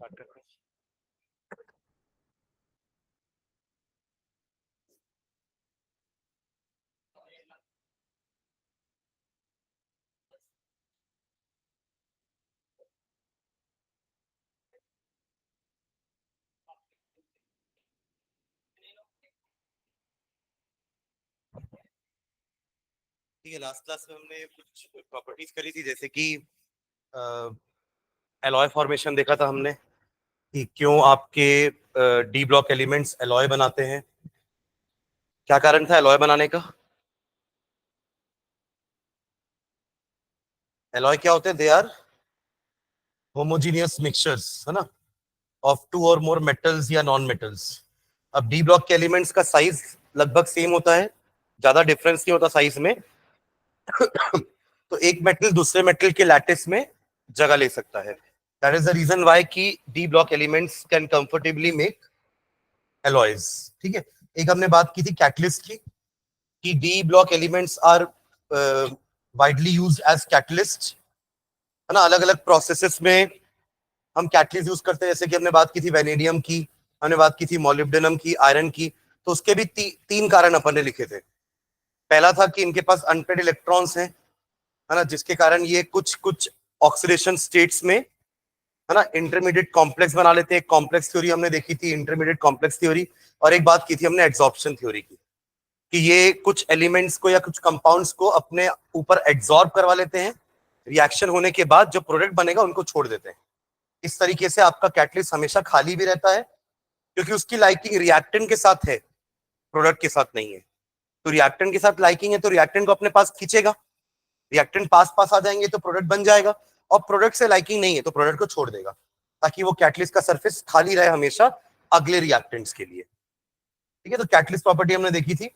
Start करते हैं। ठीक है, लास्ट क्लास में हमने कुछ प्रॉपर्टीज करी थी, जैसे कि एलॉय फॉर्मेशन देखा था हमने कि क्यों आपके डी ब्लॉक एलिमेंट्स एलॉय बनाते हैं। क्या कारण था एलॉय बनाने का? एलॉय क्या होते हैं? दे आर होमोजीनियस मिक्सचर्स, है ना, ऑफ टू और मोर मेटल्स या नॉन मेटल्स। अब डी ब्लॉक के एलिमेंट्स का साइज लगभग सेम होता है, ज्यादा डिफरेंस नहीं होता साइज में। तो एक मेटल दूसरे मेटल के लैटिस में जगह ले सकता है। That is the reason why कि D block elements can comfortably make alloys. ठीक है, एक हमने बात की थी कैटलिस्ट की, कि D block elements are widely used as catalyst, है ना। अलग अलग प्रोसेसेस में हम कैटलिस्ट यूज करते हैं, जैसे कि हमने बात की थी वेनेडियम की, हमने बात की थी मोलिब्डेनम की, आयरन की। तो उसके भी तीन कारण अपन ने लिखे थे। पहला था कि इनके पास अनपेड इलेक्ट्रॉन्स हैं, है ना, जिसके कारण ये कुछ कुछ ऑक्सीडेशन स्टेट्स में, है ना, इंटरमीडिएट कॉम्प्लेक्स बना लेते हैं। कॉम्प्लेक्स थ्योरी हमने देखी थी, इंटरमीडिएट कॉम्प्लेक्स थ्योरी। और एक बात की थी हमने एड्सॉर्प्शन थ्योरी की, कि ये कुछ एलिमेंट्स को या कुछ कंपाउंड्स को अपने ऊपर एब्जॉर्ब करवा लेते हैं, रिएक्शन होने के बाद जो प्रोडक्ट बनेगा उनको छोड़ देते हैं। इस तरीके से आपका कैटलिस्ट हमेशा खाली भी रहता है, क्योंकि उसकी लाइकिंग रिएक्टेंट के साथ है, प्रोडक्ट के साथ नहीं है। तो रिएक्टेंट के साथ लाइकिंग है तो रिएक्टेंट को अपने पास खींचेगा, रिएक्टेंट पास पास आ जाएंगे तो प्रोडक्ट बन जाएगा। और प्रोडक्ट से लाइकिंग नहीं है तो प्रोडक्ट को छोड़ देगा, ताकि वो कैटलिस्ट का सरफेस खाली रहे हमेशा अगले रिएक्टेंट्स के लिए। ठीक है, तो कैटलिस्ट प्रॉपर्टी हमने देखी थी।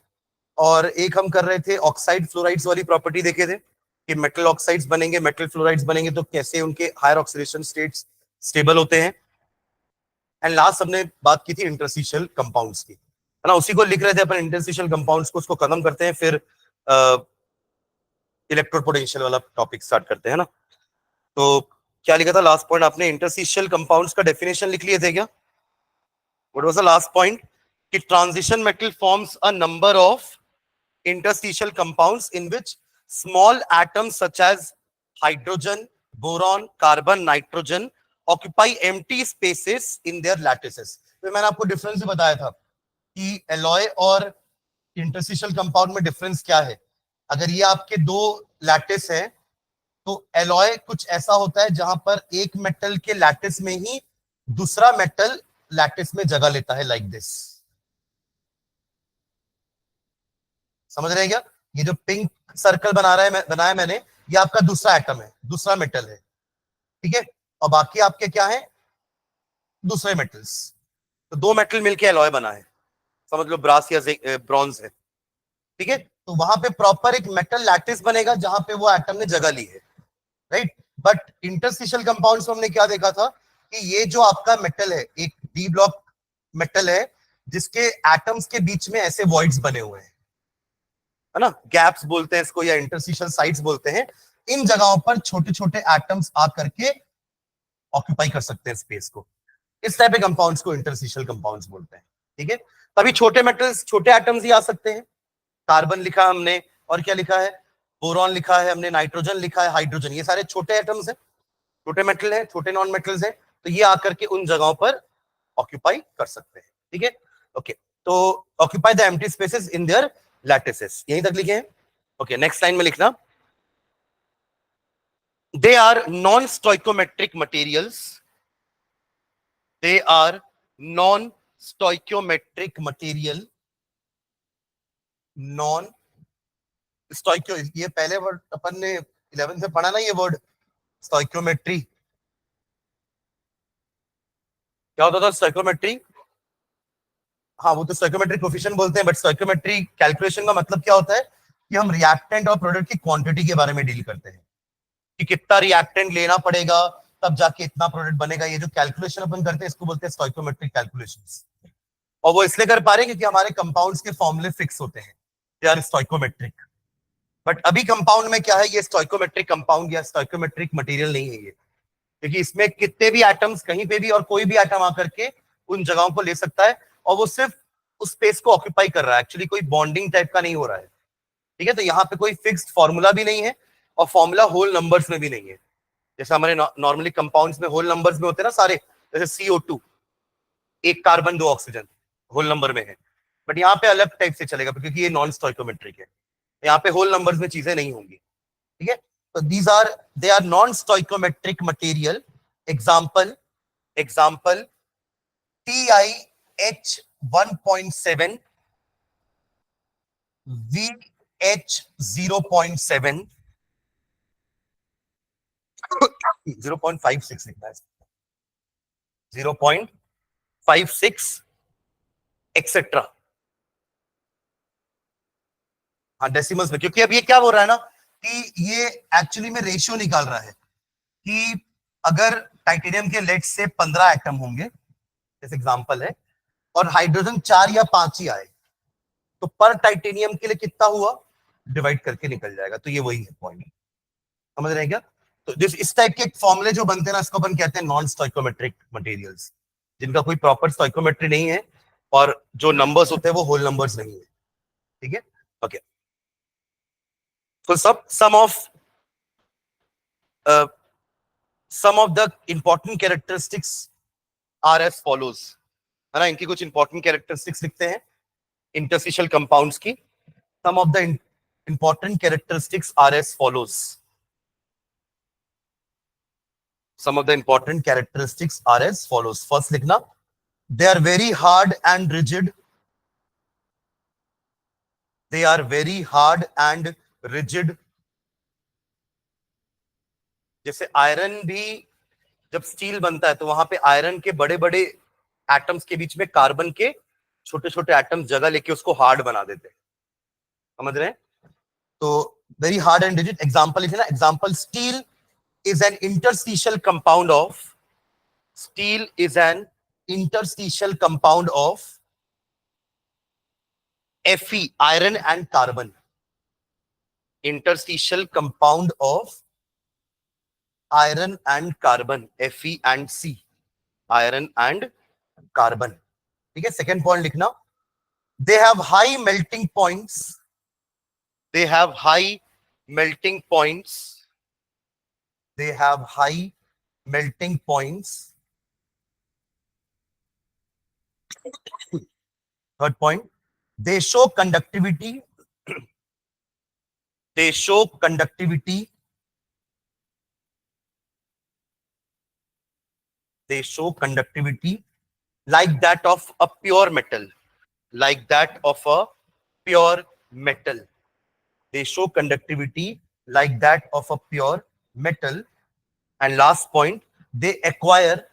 और एक हम कर रहे थे ऑक्साइड फ्लोराइड्स वाली प्रॉपर्टी देखे थे, कि मेटल ऑक्साइड्स बनेंगे, मेटल फ्लोराइड्स बनेंगे तो कैसे उनके हायर ऑक्सीडेशन स्टेट्स स्टेबल होते हैं। एंड लास्ट हमने बात की थी इंटरस्टिशियल कंपाउंड्स की, है ना। उसी को लिख रहे थे अपन, इंटरस्टिशियल कंपाउंड्स को, उसको खत्म करते हैं, फिर इलेक्ट्रोड पोटेंशियल वाला टॉपिक स्टार्ट करते हैं ना। तो क्या लिखा था लास्ट पॉइंट आपने? इंटरस्टिशियल कंपाउंड्स का डेफिनेशन लिख लिए थे क्या? What was the last point? कि transition metal forms a number of interstitial compounds in which small atoms such as hydrogen, boron, carbon, nitrogen occupy empty spaces in their lattices. तो मैंने आपको difference भी बताया था कि एलॉय और interstitial compound में डिफरेंस क्या है। अगर ये आपके दो लैटिस हैं, तो एलॉय कुछ ऐसा होता है जहां पर एक मेटल के लैटिस में ही दूसरा मेटल लैटिस में जगह लेता है, लाइक दिस। समझ रहे हैं क्या? ये जो पिंक सर्कल बनाया मैंने, ये आपका दूसरा एटम है, दूसरा मेटल है। ठीक है, और बाकी आपके क्या है? दूसरे मेटल्स। तो दो मेटल मिलके एलॉय बना है, समझ लो ब्रास या ब्रॉन्ज है। ठीक है, तो वहां पे प्रॉपर एक मेटल लैटिस बनेगा जहां पे वो एटम ने जगह ली है, राइट। बट इंटरस्टिशियल कंपाउंड्स में हमने क्या देखा था कि ये जो आपका मेटल है, एक डी ब्लॉक मेटल है, जिसके एटम्स के बीच में ऐसे वॉइड्स बने हुए हैं, है ना, गैप्स बोलते हैं इसको या इंटरस्टिशियल साइट्स बोलते हैं। इन जगहों पर छोटे छोटे एटम्स आ करके ऑक्यूपाई कर सकते हैं स्पेस को। इस टाइप के कंपाउंड्स को इंटरस्टिशियल कंपाउंड्स बोलते हैं। ठीक है, तभी छोटे मेटल्स, छोटे एटम्स ही आ सकते हैं। कार्बन लिखा हमने, और क्या लिखा है? बोरॉन लिखा है हमने, नाइट्रोजन लिखा है, हाइड्रोजन, ये सारे छोटे एटम्स हैं, छोटे मेटल हैं, छोटे नॉन मेटल्स हैं। तो ये आकर के उन जगहों पर ऑक्यूपाई कर सकते हैं। ठीक है, ओके। तो occupy the empty spaces in their lattices, यहीं तक लिखे हैं। ओके, नेक्स्ट लाइन में लिखना, they are non stoichiometric materials, they are non stoichiometric material, non stoichio, ये पहले वर्ड अपन ने 11th में पढ़ा ना, ये वर्ड स्टोइकोमेट्री। क्या होता था स्टोइकोमेट्री? हाँ, वो तो स्टोइकोमेट्रिक कोफिशिएंट बोलते हैं, बट स्टोइकोमेट्री कैलकुलेशन का मतलब क्या होता है कि हम रिएक्टेंट और प्रोडक्ट की क्वांटिटी के बारे में डील करते हैं, कि कितना रिएक्टेंट लेना पड़ेगा तब जाके इतना प्रोडक्ट बनेगा। ये जो कैलकुलेशन अपन करते हैं इसको बोलते हैं स्टोइकोमेट्रिक कैलकुलेशंस। और वो इसलिए कर पा रहे हैं क्योंकि हमारे कंपाउंड्स के फॉर्मूले फिक्स होते हैं, दे आर स्टोइकोमेट्रिक। बट अभी कंपाउंड में क्या है, ये स्टोइकोमेट्रिक कंपाउंड या स्टोइकोमेट्रिक मटेरियल नहीं है ये। क्योंकि इसमें कितने भी एटम्स कहीं पे भी और कोई भी एटम आकर के उन जगहों को ले सकता है और वो सिर्फ उस स्पेस को ऑक्यूपाई कर रहा है, एक्चुअली कोई बॉन्डिंग टाइप का नहीं हो रहा है। ठीक है, तो यहाँ पे कोई फिक्स्ड फॉर्मूला भी नहीं है और फॉर्मूला होल नंबर्स में भी नहीं है। जैसे हमारे नॉर्मली कंपाउंड्स में होल नंबर्स में होते हैं ना सारे, जैसे CO2, एक कार्बन दो ऑक्सीजन होल नंबर में है, बट यहाँ पे अलग टाइप से चलेगा क्योंकि ये नॉन स्टोइकोमेट्रिक है, यहाँ पे होल नंबर्स में चीजें नहीं होंगी। ठीक है, तो they are non stoichiometric material. Example TiH 1.7, VH 0.7, 0.56 लिखना है, 0.56 एक्सेट्रा। हाँ डेसिमल्स में, क्योंकि अब ये क्या हो रहा है ना कि ये एक्चुअली में रेशियो निकाल रहा है कि अगर टाइटेनियम के लेट से 15 एटम होंगे, जैसे एग्जांपल है, और हाइड्रोजन 4 या 5 ही आए, तो पर टाइटेनियम के लिए कितना हुआ, डिवाइड करके निकल जाएगा। तो ये वही है पॉइंट, समझ रहे हैं क्या? तो इस टाइप के फॉर्मूले जो बनते हैं ना, इसको अपन कहते हैं नॉन स्टोइकोमेट्रिक मटेरियल्स, जिनका कोई प्रॉपर स्टोइकोमेट्री नहीं है और जो नंबर्स होते हैं वो होल नंबर्स नहीं है। ठीक है, ओके। तो some of the important characteristics are as follows, है ना? इनकी कुछ इंपॉर्टेंट कैरेक्टरिस्टिक्स लिखते हैं इंटरस्टिशियल कंपाउंड्स की। some of the important characteristics are as follows. Some of the important characteristics are as follows. First लिखना, they are very hard and rigid. They are very hard and rigid. जैसे iron भी जब steel बनता है तो वहां पे iron के बड़े बड़े एटम्स के बीच में कार्बन के छोटे छोटे एटम्स जगह लेके उसको हार्ड बना देते हैं, समझ रहे हैं? तो very hard and rigid. Example लिखे ना, example steel is an interstitial compound of Fe, iron and carbon. Interstitial compound of iron and carbon, Fe and C, iron and carbon. ठीक है, सेकेंड पॉइंट लिखना, they have high melting points. They have high melting points. They have high melting points. Third point, they show conductivity. They show conductivity. They show conductivity like that of a pure metal. Like that of a pure metal. They show conductivity like that of a pure metal. And last point, they acquire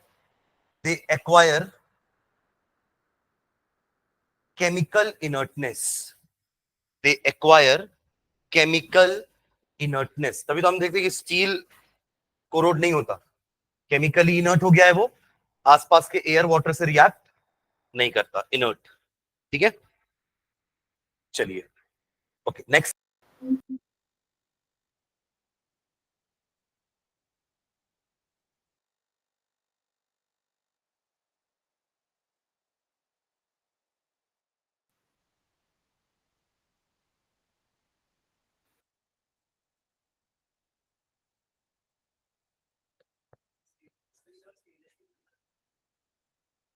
chemical inertness. They acquire chemical inertness. तभी तो हम देखते हैं कि steel corrode नहीं होता, chemically inert हो गया है, वो आसपास के एयर वाटर से रिएक्ट नहीं करता, इनर्ट। ठीक है, चलिए ओके नेक्स्ट।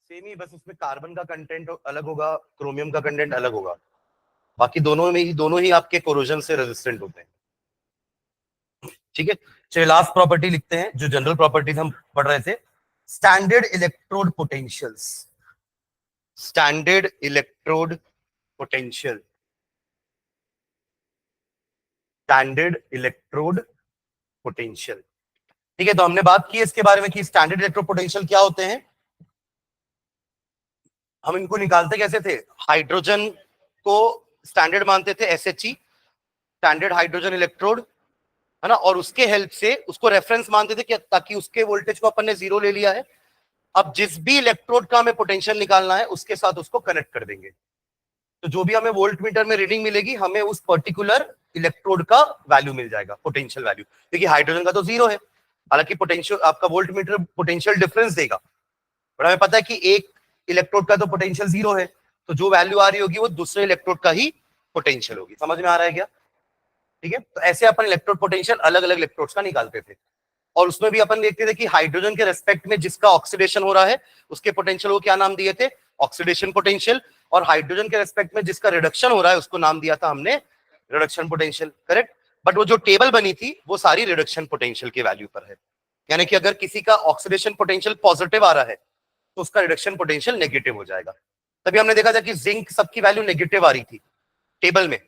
सेम ही, बस उसमें कार्बन का कंटेंट अलग होगा, क्रोमियम का कंटेंट अलग होगा, बाकी दोनों ही आपके कोरोजन से रेजिस्टेंट होते हैं। ठीक है, चलिए लास्ट प्रॉपर्टी लिखते हैं, जो जनरल प्रॉपर्टीज हम पढ़ रहे थे, standard electrode potentials. Standard electrode potential, standard electrode potential. ठीक है, तो हमने बात की इसके बारे में कि स्टैंडर्ड इलेक्ट्रोड पोटेंशियल क्या होते हैं। हम इनको निकालते कैसे थे, हाइड्रोजन को स्टैंडर्ड मानते थे, SHE, स्टैंडर्ड हाइड्रोजन इलेक्ट्रोड, है ना, और उसके हेल्प से उसको रेफरेंस मानते थे कि ताकि उसके वोल्टेज को अपन ने 0 ले लिया है, अब जिस भी इलेक्ट्रोड का हमें पोटेंशियल निकालना है उसके साथ उसको कनेक्ट कर देंगे, तो जो भी हमें वोल्ट मीटर में रीडिंग मिलेगी हमें उस पर्टिकुलर इलेक्ट्रोड का वैल्यू मिल जाएगा, पोटेंशियल वैल्यू, क्योंकि हाइड्रोजन का तो 0 है, हालांकि पोटेंशियल आपका वोल्ट मीटर पोटेंशियल डिफरेंस देगा, बट हमें पता है कि एक इलेक्ट्रोड का तो पोटेंशियल 0 है, तो जो वैल्यू आ रही होगी वो दूसरे इलेक्ट्रोड का ही पोटेंशियल होगी। समझ में आ रहा है क्या? ठीक है, तो ऐसे अपन इलेक्ट्रोड पोटेंशियल अलग अलग इलेक्ट्रोड्स का निकालते थे, और उसमें भी अपन देखते थे कि हाइड्रोजन के रेस्पेक्ट में जिसका ऑक्सीडेशन हो रहा है उसके पोटेंशियल को क्या नाम दिए थे? Oxidation potential. और हाइड्रोजन के रेस्पेक्ट में जिसका रिडक्शन हो रहा है उसको नाम दिया था हमने रिडक्शन पोटेंशियल। करेक्ट। बट वो जो टेबल बनी थी वो सारी रिडक्शन पोटेंशियल के वैल्यू पर है, यानी कि अगर किसी का ऑक्सीडेशन पोटेंशियल पॉजिटिव आ रहा है तो उसका रिडक्शन पोटेंशियल नेगेटिव हो जाएगा। तभी हमने देखा था कि जिंक सबकी वैल्यू नेगेटिव आ रही थी टेबल में,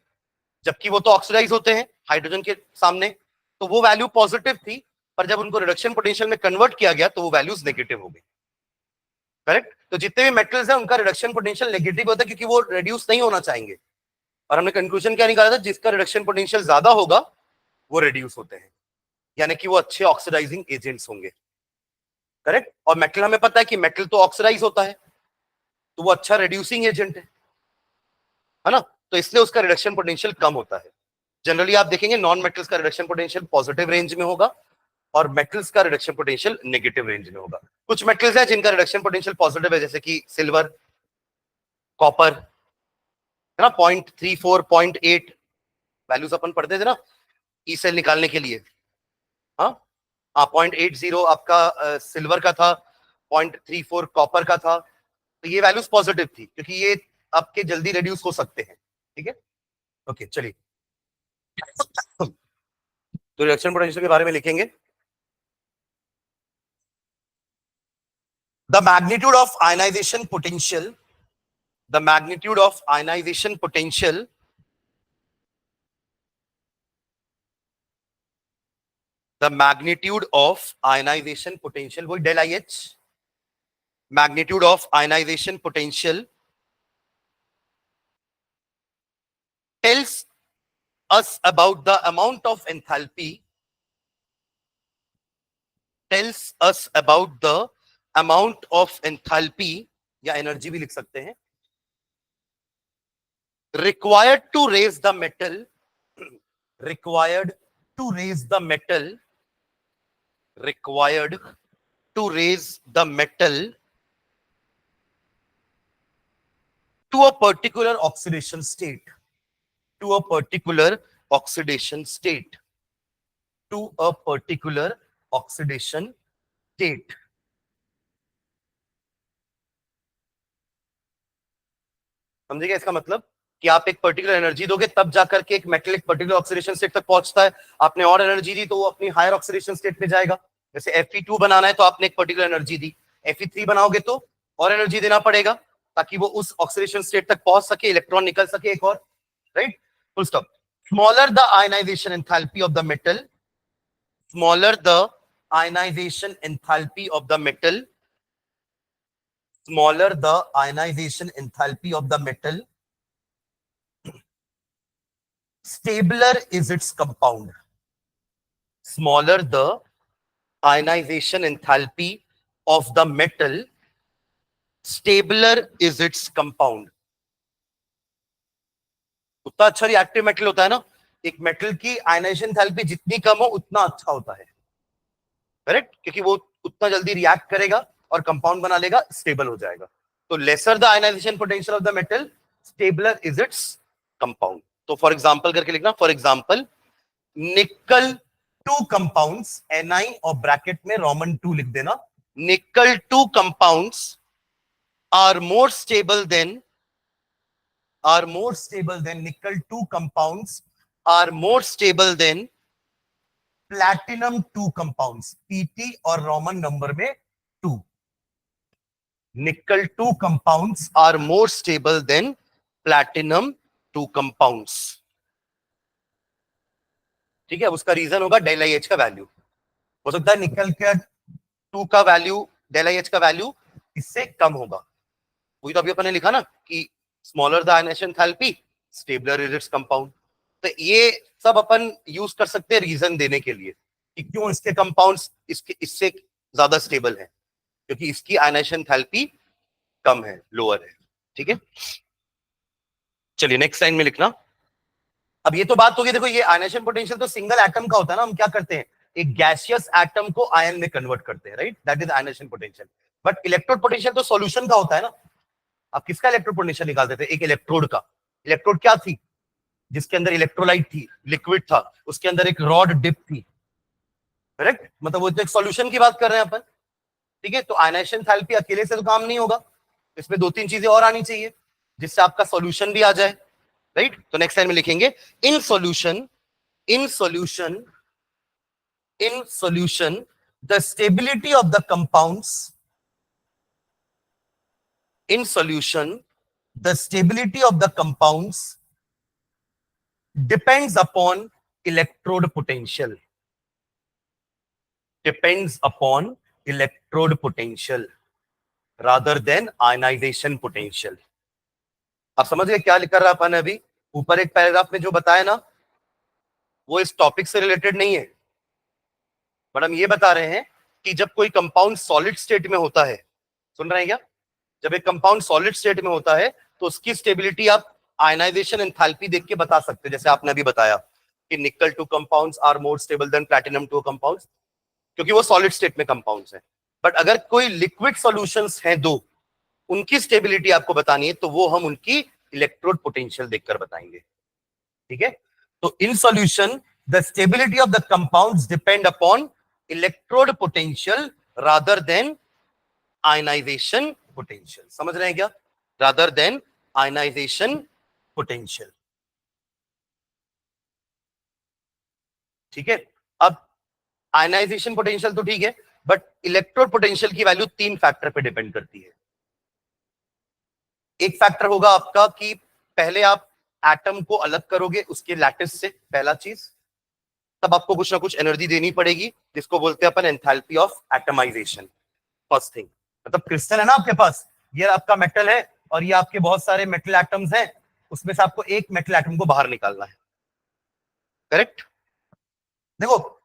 जबकि वो तो ऑक्सीडाइज होते हैं हाइड्रोजन के सामने, तो वो वैल्यू पॉजिटिव थी, पर जब उनको रिडक्शन पोटेंशियल में कन्वर्ट किया गया तो वो वैल्यूज नेगेटिव हो गई। करेक्ट। तो जितने भी मेटल्स हैं उनका रिडक्शन पोटेंशियल नेगेटिव होता है क्योंकि वो रिड्यूस नहीं होना चाहेंगे, और हमने कंक्लूजन क्या निकाला था? जिसका रिडक्शन पोटेंशियल ज्यादा होगा वो रिड्यूस होते हैं, यानी कि वो अच्छे ऑक्सीडाइजिंग एजेंट्स होंगे। करेक्ट। और मेटल हमें पता है कि मेटल तो ऑक्सीडाइज होता है, तो वो अच्छा रिड्यूसिंग एजेंट है ना, तो इसलिए उसका रिडक्शन पोटेंशियल कम होता है। जनरली आप देखेंगे नॉन मेटल्स का रिडक्शन पोटेंशियल पॉजिटिव रेंज में होगा और मेटल्स का रिडक्शन पोटेंशियल नेगेटिव रेंज में होगा। कुछ मेटल्स हैं जिनका रिडक्शन पोटेंशियल पॉजिटिव है, जैसे कि सिल्वर, कॉपर, है ना, 0.34 0.8 वैल्यूज अपन पढ़ते थे ना ई सेल निकालने के लिए। हाँ, 0.80 आपका सिल्वर का था, 0.34 कॉपर का था, तो ये वैल्यूज पॉजिटिव थी क्योंकि ये आपके जल्दी रिड्यूस हो सकते हैं। ठीक है, ओके चलिए। तो रिडक्शन पोटेंशियल के बारे में लिखेंगे, the magnitude of ionization potential, the magnitude of ionization potential the magnitude of ionization potential, वो del IH, magnitude of ionization potential tells us about the amount of enthalpy, tells us about the amount of enthalpy या energy भी लिख सकते हैं, required to raise the metal, required to raise the metal, required to raise the metal to a particular oxidation state, to a particular oxidation state, to a particular oxidation state. समझिएगा इसका मतलब कि आप एक पर्टिकुलर एनर्जी दोगे तब जाकर के एक मेटल एक पर्टिकुलर ऑक्सीडेशन स्टेट तक पहुंचता है। आपने और एनर्जी दी तो वो अपनी हायर ऑक्सीडेशन स्टेट में जाएगा। जैसे Fe2 बनाना है तो आपने एक पर्टिकुलर एनर्जी दी, Fe3 बनाओगे तो और एनर्जी देना पड़ेगा ताकि वो उस ऑक्सीडेशन स्टेट तक पहुंच सके, इलेक्ट्रॉन निकल सके एक और, right, full stop. Smaller the ionization enthalpy of the metal, smaller the ionization enthalpy of the metal, smaller the ionization enthalpy of the metal, stabler is its compound. Smaller the ionization enthalpy of the metal, stabler is its compound. उतना अच्छा reactive metal होता है ना, एक metal की ionization enthalpy जितनी कम हो उतना अच्छा होता है। करेक्ट, क्योंकि वो उतना जल्दी रिएक्ट करेगा और कंपाउंड बना लेगा, स्टेबल हो जाएगा। तो lesser the ionisation potential of the metal, stabler is its compound. तो फॉर एग्जांपल करके लिखना, for example nickel 2 compounds Ni और ब्रैकेट में रोमन 2 लिख देना। Nickel 2 compounds are more stable than, are more stable than, nickel 2 compounds are more stable than platinum 2 compounds, Pt और Roman number में 2। nickel 2 compounds are more stable than platinum 2 compounds। ठीक है, उसका reason होगा del I H का value. हो सकता है निकल के 2 का वैल्यू, डेल आई एच का वैल्यू इससे कम होगा। वही तो अभी अपने लिखा ना कि smaller the ionization enthalpy, stabler is its compound. तो ये सब अपन यूज कर सकते हैं रीजन देने के लिए कि क्यों इसके कंपाउंड्स इससे ज्यादा स्टेबल है, क्योंकि इसकी आयनाइजेशन एंथैल्पी कम है, लोअर है। ठीक है, चलिए नेक्स्ट लाइन में लिखना। अब ये तो बात होगी, देखो ये आयनाइजेशन पोटेंशियल तो सिंगल एटम का होता है ना, हम क्या करते हैं एक गैसियस एटम को आयन में कन्वर्ट करते हैं, right? That is ionization potential. But electrode potential तो सॉल्यूशन का होता है ना। आप किसका इलेक्ट्रोड पोटेंशियल निकालते थे? एक इलेक्ट्रोड का। इलेक्ट्रोड क्या थी? जिसके अंदर इलेक्ट्रोलाइट थी, लिक्विड था, उसके अंदर एक रॉड डिप थी, करेक्ट? मतलब वो तो एक सॉल्यूशन की बात कर रहे हैं अपन, ठीक है? तो आयनाइजेशन एंथैल्पी अकेले से तो काम नहीं होगा, इसमें दो तीन चीजें और आनी चाहिए जिससे आपका सॉल्यूशन भी आ जाए, राइट? तो नेक्स्ट लाइन में लिखेंगे in solution, in solution, in solution the stability of the compounds, in solution the stability of the compounds depends upon electrode potential, depends upon electrode potential rather than ionization potential। आप समझ गए क्या लिख रहा अपन अभी? ऊपर एक पैराग्राफ में जो बताया ना वो इस टॉपिक से रिलेटेड नहीं है, बट हम ये बता रहे हैं कि जब कोई कंपाउंड सॉलिड स्टेट में होता है, सुन रहे हैं क्या? जब एक कंपाउंड सॉलिड स्टेट में होता है तो उसकी स्टेबिलिटी आप आयनाइजेशन एंथैल्पी देख के बता सकते हैं। जैसे आपने अभी बताया कि nickel two compounds are more stable than platinum two compounds, क्योंकि वो सॉलिड स्टेट में कंपाउंड्स हैं। बट अगर कोई लिक्विड सॉल्यूशंस हैं दो, उनकी स्टेबिलिटी आपको बतानी है तो वो हम उनकी इलेक्ट्रोड पोटेंशियल देखकर बताएंगे, ठीक है? तो in solution the stability of the compounds depend upon electrode potential rather than ionization potential. समझ रहे हैं क्या? रादर देन आयनाइजेशन पोटेंशियल, ठीक है? अब आयनाइजेशन पोटेंशियल तो ठीक है, बट इलेक्ट्रोड पोटेंशियल की वैल्यू तीन फैक्टर पे डिपेंड करती है। एक फैक्टर होगा आपका कि पहले आप एटम को अलग करोगे उसके लैटिस से, पहला चीज, तब आपको कुछ ना कुछ एनर्जी देनी पड़ेगी जिसको बोलते हैं अपन enthalpy of atomisation. First thing, मतलब क्रिस्टल है ना आपके पास, ये आपका मेटल है और ये आपके बहुत सारे मेटल एटम्स हैं, उसमें से आपको एक मेटल एटम को बाहर निकालना है, करेक्ट? देखो,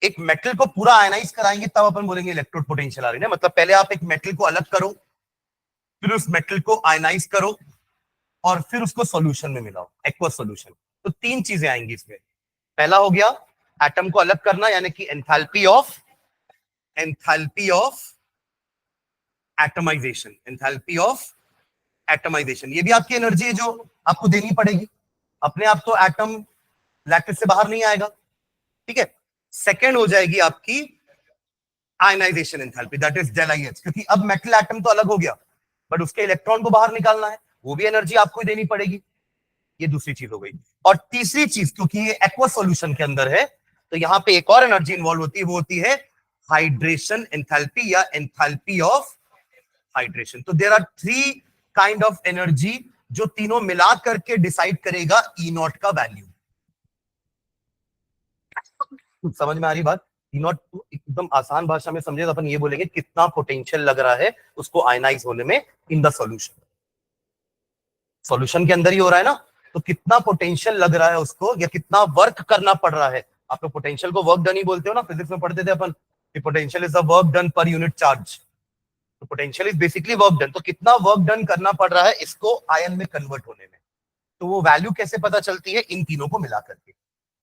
एक मेटल को पूरा आयनाइज कराएंगे तब अपन बोलेंगे इलेक्ट्रोड पोटेंशियल आ रही है ना। मतलब पहले आप एक मेटल को अलग करो, फिर उस मेटल को आयनाइज करो और फिर उसको सॉल्यूशन में मिलाओ, एक्वस सॉल्यूशन। तो तीन चीजें आएंगी इसमें। पहला हो गया एटम को अलग करना, यानी कि enthalpy of atomization, enthalpy of atomisation. ये भी आपकी एनर्जी है जो आपको देनी पड़ेगी, अपने आप तो एटम लैटिस से बाहर नहीं आएगा, ठीक है? सेकेंड हो जाएगी आपकी ionization enthalpy, that is del I H, क्योंकि अब मेटल एटम तो अलग हो गया बट उसके इलेक्ट्रॉन को बाहर निकालना है, वो भी एनर्जी आपको ही देनी पड़ेगी। ये दूसरी चीज हो गई। और तीसरी चीज, क्योंकि ये एक्वस सॉल्यूशन के अंदर है तो यहां पे एक और एनर्जी इन्वॉल्व होती है, वो होती है हाइड्रेशन एंथैल्पी या एंथैल्पी ऑफ हाइड्रेशन। तो there are three kind of energy जो तीनों मिला करके डिसाइड करेगा ई नॉट का वैल्यू। समझ में आ रही बात? ई नॉट एकदम आसान भाषा में समझे तो अपन ये बोलेंगे कितना पोटेंशियल लग रहा है उसको आयनाइज होने में इन द सॉल्यूशन। सॉल्यूशन के अंदर ही हो रहा है ना, तो कितना पोटेंशियल लग रहा है उसको या कितना वर्क करना पड़ रहा है। आप लोग पोटेंशियल को वर्क डन ही बोलते हो ना, फिजिक्स में पढ़ते थे अपन कि potential is the work done per unit charge. तो potential is basically work done, तो कितना वर्क डन करना पड़ रहा है इसको आयन में कन्वर्ट होने में। तो वो वैल्यू कैसे पता चलती है? इन तीनों को मिला करके,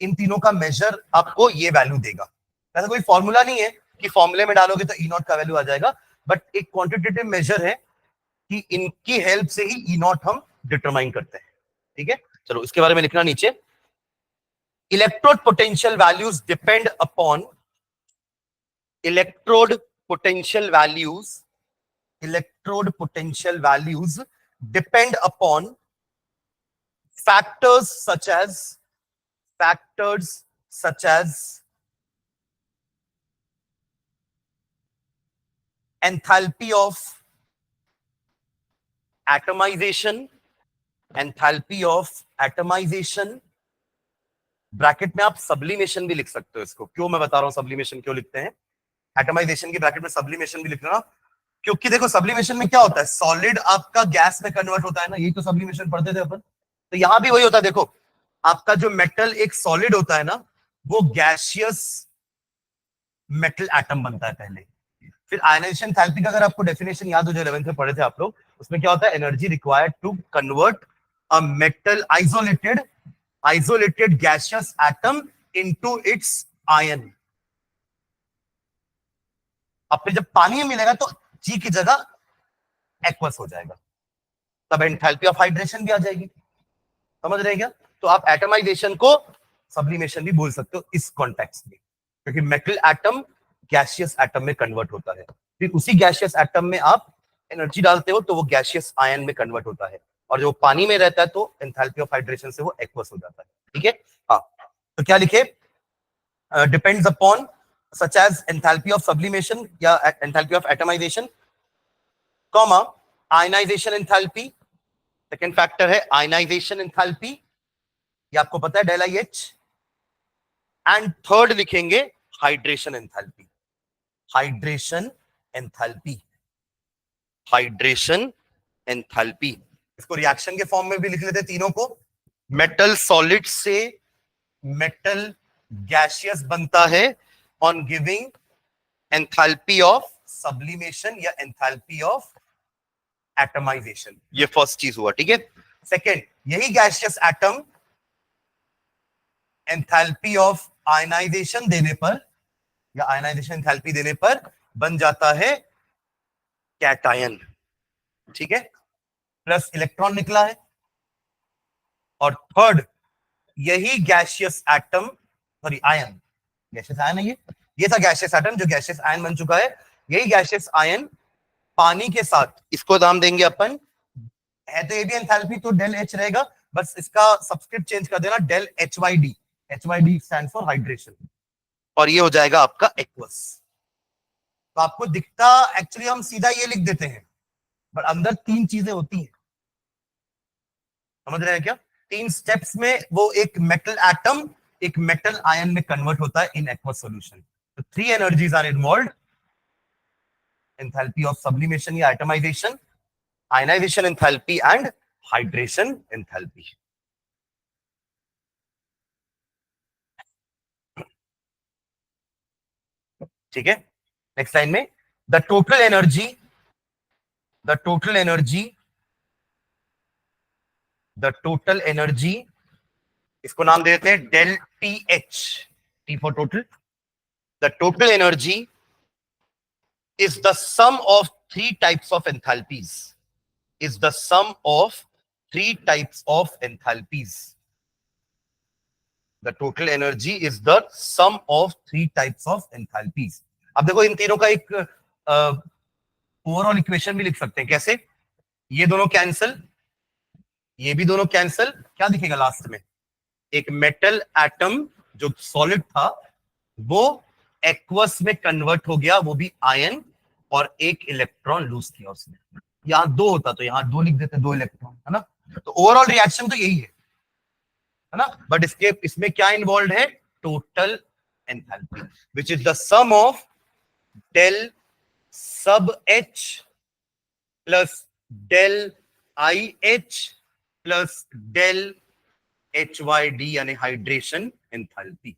इन तीनों का मेजर आपको ये वैल्यू देगा। ऐसा कोई फॉर्मूला नहीं है कि फॉर्मूले में डालोगे तो ई नॉट का वैल्यू आ जाएगा, बट एक क्वांटिटेटिव मेजर है कि इनकी हेल्प से ही ई नॉट हम डिटरमाइन करते हैं, ठीक है? चलो इसके बारे में लिखना नीचे। Electrode potential values depend upon, electrode potential values, electrode potential values depend upon factors such as enthalpy of atomization, enthalpy of atomization, bracket में आप सब्लिमेशन भी लिख सकते हो इसको। क्यों मैं बता रहा हूं सब्लिमेशन क्यों लिखते हैं? एटमाइजेशन की ब्रैकेट में सब्लिमेशन भी लिखना, क्योंकि देखो सब्लिमेशन में क्या होता है, सॉलिड आपका गैस में कन्वर्ट होता है ना, यही तो सब्लिमेशन पढ़ते थे अपन। तो यहां भी वही होता है। देखो आपका जो मेटल एक सॉलिड होता है ना, वो गैसियस मेटल एटम बनता है पहले। फिर आयनाइजेशन एंथैल्पी का अगर आपको डेफिनेशन याद हो जो 11th में पढ़े थे आप लोग, उसमें क्या होता है, energy required to convert a metal isolated gaseous atom into its ion. अब फिर जब पानी में मिलेगा तो जी की जगह एक्वस हो जाएगा, तब एंथैल्पी ऑफ हाइड्रेशन भी आ जाएगी। समझ रहे हैं क्या? तो आप एटमाइजेशन को सब्लिमेशन भी बोल सकते हो इस कॉन्टेक्स्ट में, क्योंकि मेटल एटम गैसियस एटम में कन्वर्ट होता है, फिर उसी गैसियस एटम में आप एनर्जी डालते हो तो वो गैसियस आयन में कन्वर्ट होता है, और जो पानी में रहता है तो एंथैल्पी ऑफ हाइड्रेशन से वो एक्वस हो जाता है। ठीक है, हाँ। तो क्या लिखे? Depends upon such as enthalpy of sublimation या enthalpy of atomisation, comma ionisation enthalpy. Second factor है आयनाइजेशन एंथैल्पी, ये आपको पता है del I H. And third लिखेंगे hydration enthalpy. Hydration enthalpy, hydration enthalpy. इसको रिएक्शन के फॉर्म में भी लिख लेते तीनों को। मेटल सॉलिड से मेटल गैसियस बनता है on giving enthalpy of sublimation या एंथैल्पी ऑफ एटमाइजेशन। ये फर्स्ट चीज हुआ, ठीक है। सेकेंड, यही gaseous atom enthalpy of ionization देने पर या आयनाइजेशन एंथैल्पी देने पर बन जाता है कैटायन। ठीक है, प्लस इलेक्ट्रॉन निकला है। और थर्ड, यही gaseous atom, sorry ion, gaseous ion है ये था गैसियस एटम जो गैसियस आयन बन चुका है। यही गैसियस आयन पानी के साथ, इसको नाम देंगे अपन, है तो ये भी एंथैल्पी तो डेल एच रहेगा, बस इसका सब्सक्रिप्ट चेंज कर देना, del H Y D. H Y D stand for hydration, और ये हो जाएगा आपका एक्वस। तो आपको दिखता एक्चुअली हम सीधा ये लिख देते हैं, पर अंदर तीन चीजें होती हैं। समझ रहे हैं क्या? तीन स्टेप्स में वो एक मेटल एटम एक मेटल आयन में कन्वर्ट होता है इन एक्वस सॉल्यूशन। तो three energies are involved, enthalpy of sublimation या atomisation, ionisation enthalpy and hydration enthalpy. ठीक है, नेक्स्ट लाइन में the total energy, the total energy, the total energy, इसको नाम दे देते हैं del T H, T for total. The total energy is the sum of three types of enthalpies, is the sum of three types of enthalpies. The total energy is the sum of three types of enthalpies. अब देखो इन तीनों का एक overall equation भी लिख सकते हैं। कैसे? ये दोनों कैंसल, ये भी दोनों कैंसल, क्या दिखेगा लास्ट में? एक मेटल एटम जो सॉलिड था वो एक्वस में कन्वर्ट हो गया, वो भी आयन, और एक इलेक्ट्रॉन लूज किया उसने। यहां दो होता तो यहां दो लिख देते, दो इलेक्ट्रॉन, है ना। तो ओवरऑल रिएक्शन तो यही है ना। बट इसमें क्या इन्वॉल्व है? Total enthalpy, which is the sum of del sub H plus del I H plus del H Y D, यानी हाइड्रेशन एंथैल्पी।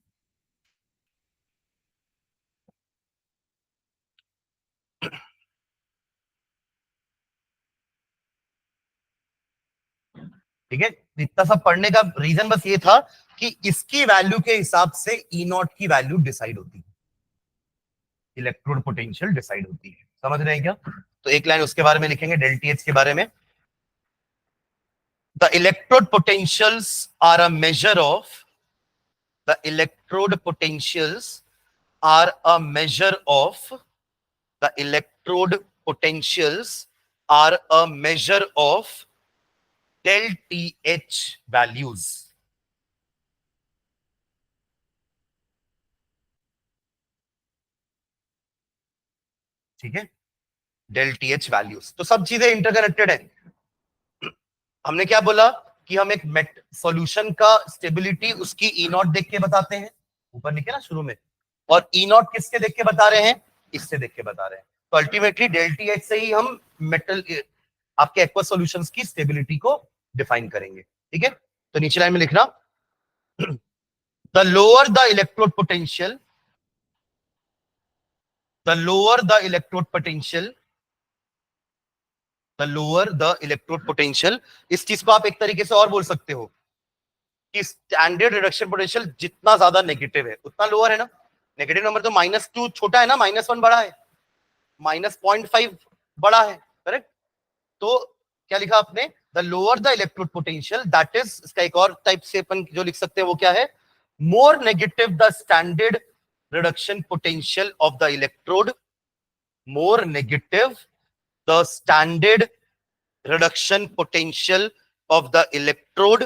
ठीक है, इतना सब पढ़ने का रीजन बस ये था कि इसकी वैल्यू के हिसाब से ई नॉट की वैल्यू डिसाइड होती है, इलेक्ट्रोड पोटेंशियल डिसाइड होती है। समझ रहे हैं क्या? तो एक लाइन उसके बारे में लिखेंगे, डेल टी एच के बारे में। The electrode potentials are a measure of, the electrode potentials are a measure of, the electrode potentials are a measure of del TH values. ठीक है, del TH values। तो सब चीजें इंटरकनेक्टेड है। हमने क्या बोला कि हम एक मेट सॉल्यूशन का स्टेबिलिटी उसकी ई नॉट देख के बताते हैं, ऊपर लिखे ना शुरू में, और ई नॉट किसके देख के बता रहे हैं? इससे देख के बता रहे हैं। तो अल्टीमेटली del TH से ही हम मेटल आपके एक्वा सॉल्यूशंस की स्टेबिलिटी को डिफाइन करेंगे। ठीक है, तो नीचे लाइन में लिखना, the lower the electrode potential, the lower the electrode potential, the lower the electrode potential। इस चीज को आप एक तरीके से और बोल सकते हो कि स्टैंडर्ड रिडक्शन पोटेंशियल जितना ज्यादा नेगेटिव है उतना लोअर है ना। नेगेटिव नंबर तो -2 छोटा है ना, -1 बड़ा है, -0.5 बड़ा है, करेक्ट। तो क्या लिखा आपने, the lower the electrode potential, that is, इसका एक और टाइप से अपन जो लिख सकते हैं वो क्या है, मोर negative the standard reduction potential of the electrode, more negative the standard reduction potential of the electrode.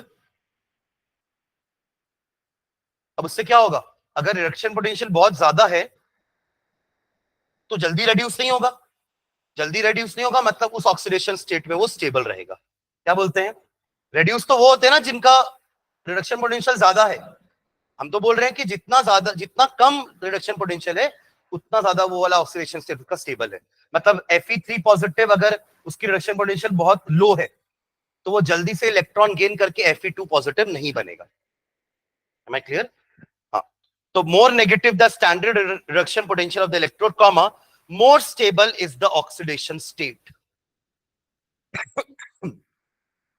अब उससे क्या होगा, अगर रिडक्शन पोटेंशियल बहुत ज्यादा है तो जल्दी रेड्यूस नहीं होगा, जल्दी रेड्यूस नहीं होगा मतलब उस ऑक्सीडेशन स्टेट में वो स्टेबल रहेगा। क्या बोलते हैं, रेड्यूस तो वो होते हैं ना जिनका रिडक्शन पोटेंशियल ज्यादा है। हम तो बोल रहे हैं कि जितना ज्यादा, जितना कम रिडक्शन पोटेंशियल है उतना ज्यादा वो वाला ऑक्सीडेशन स्टेट का स्टेबल है। मतलब Fe3 पॉजिटिव अगर उसकी रिडक्शन पोटेंशियल बहुत लो है तो वो जल्दी से इलेक्ट्रॉन गेन करके Fe2 पॉजिटिव नहीं बनेगा। Am I clear? हाँ, तो मोर negative the standard reduction potential of the electrode comma more stable is the oxidation state.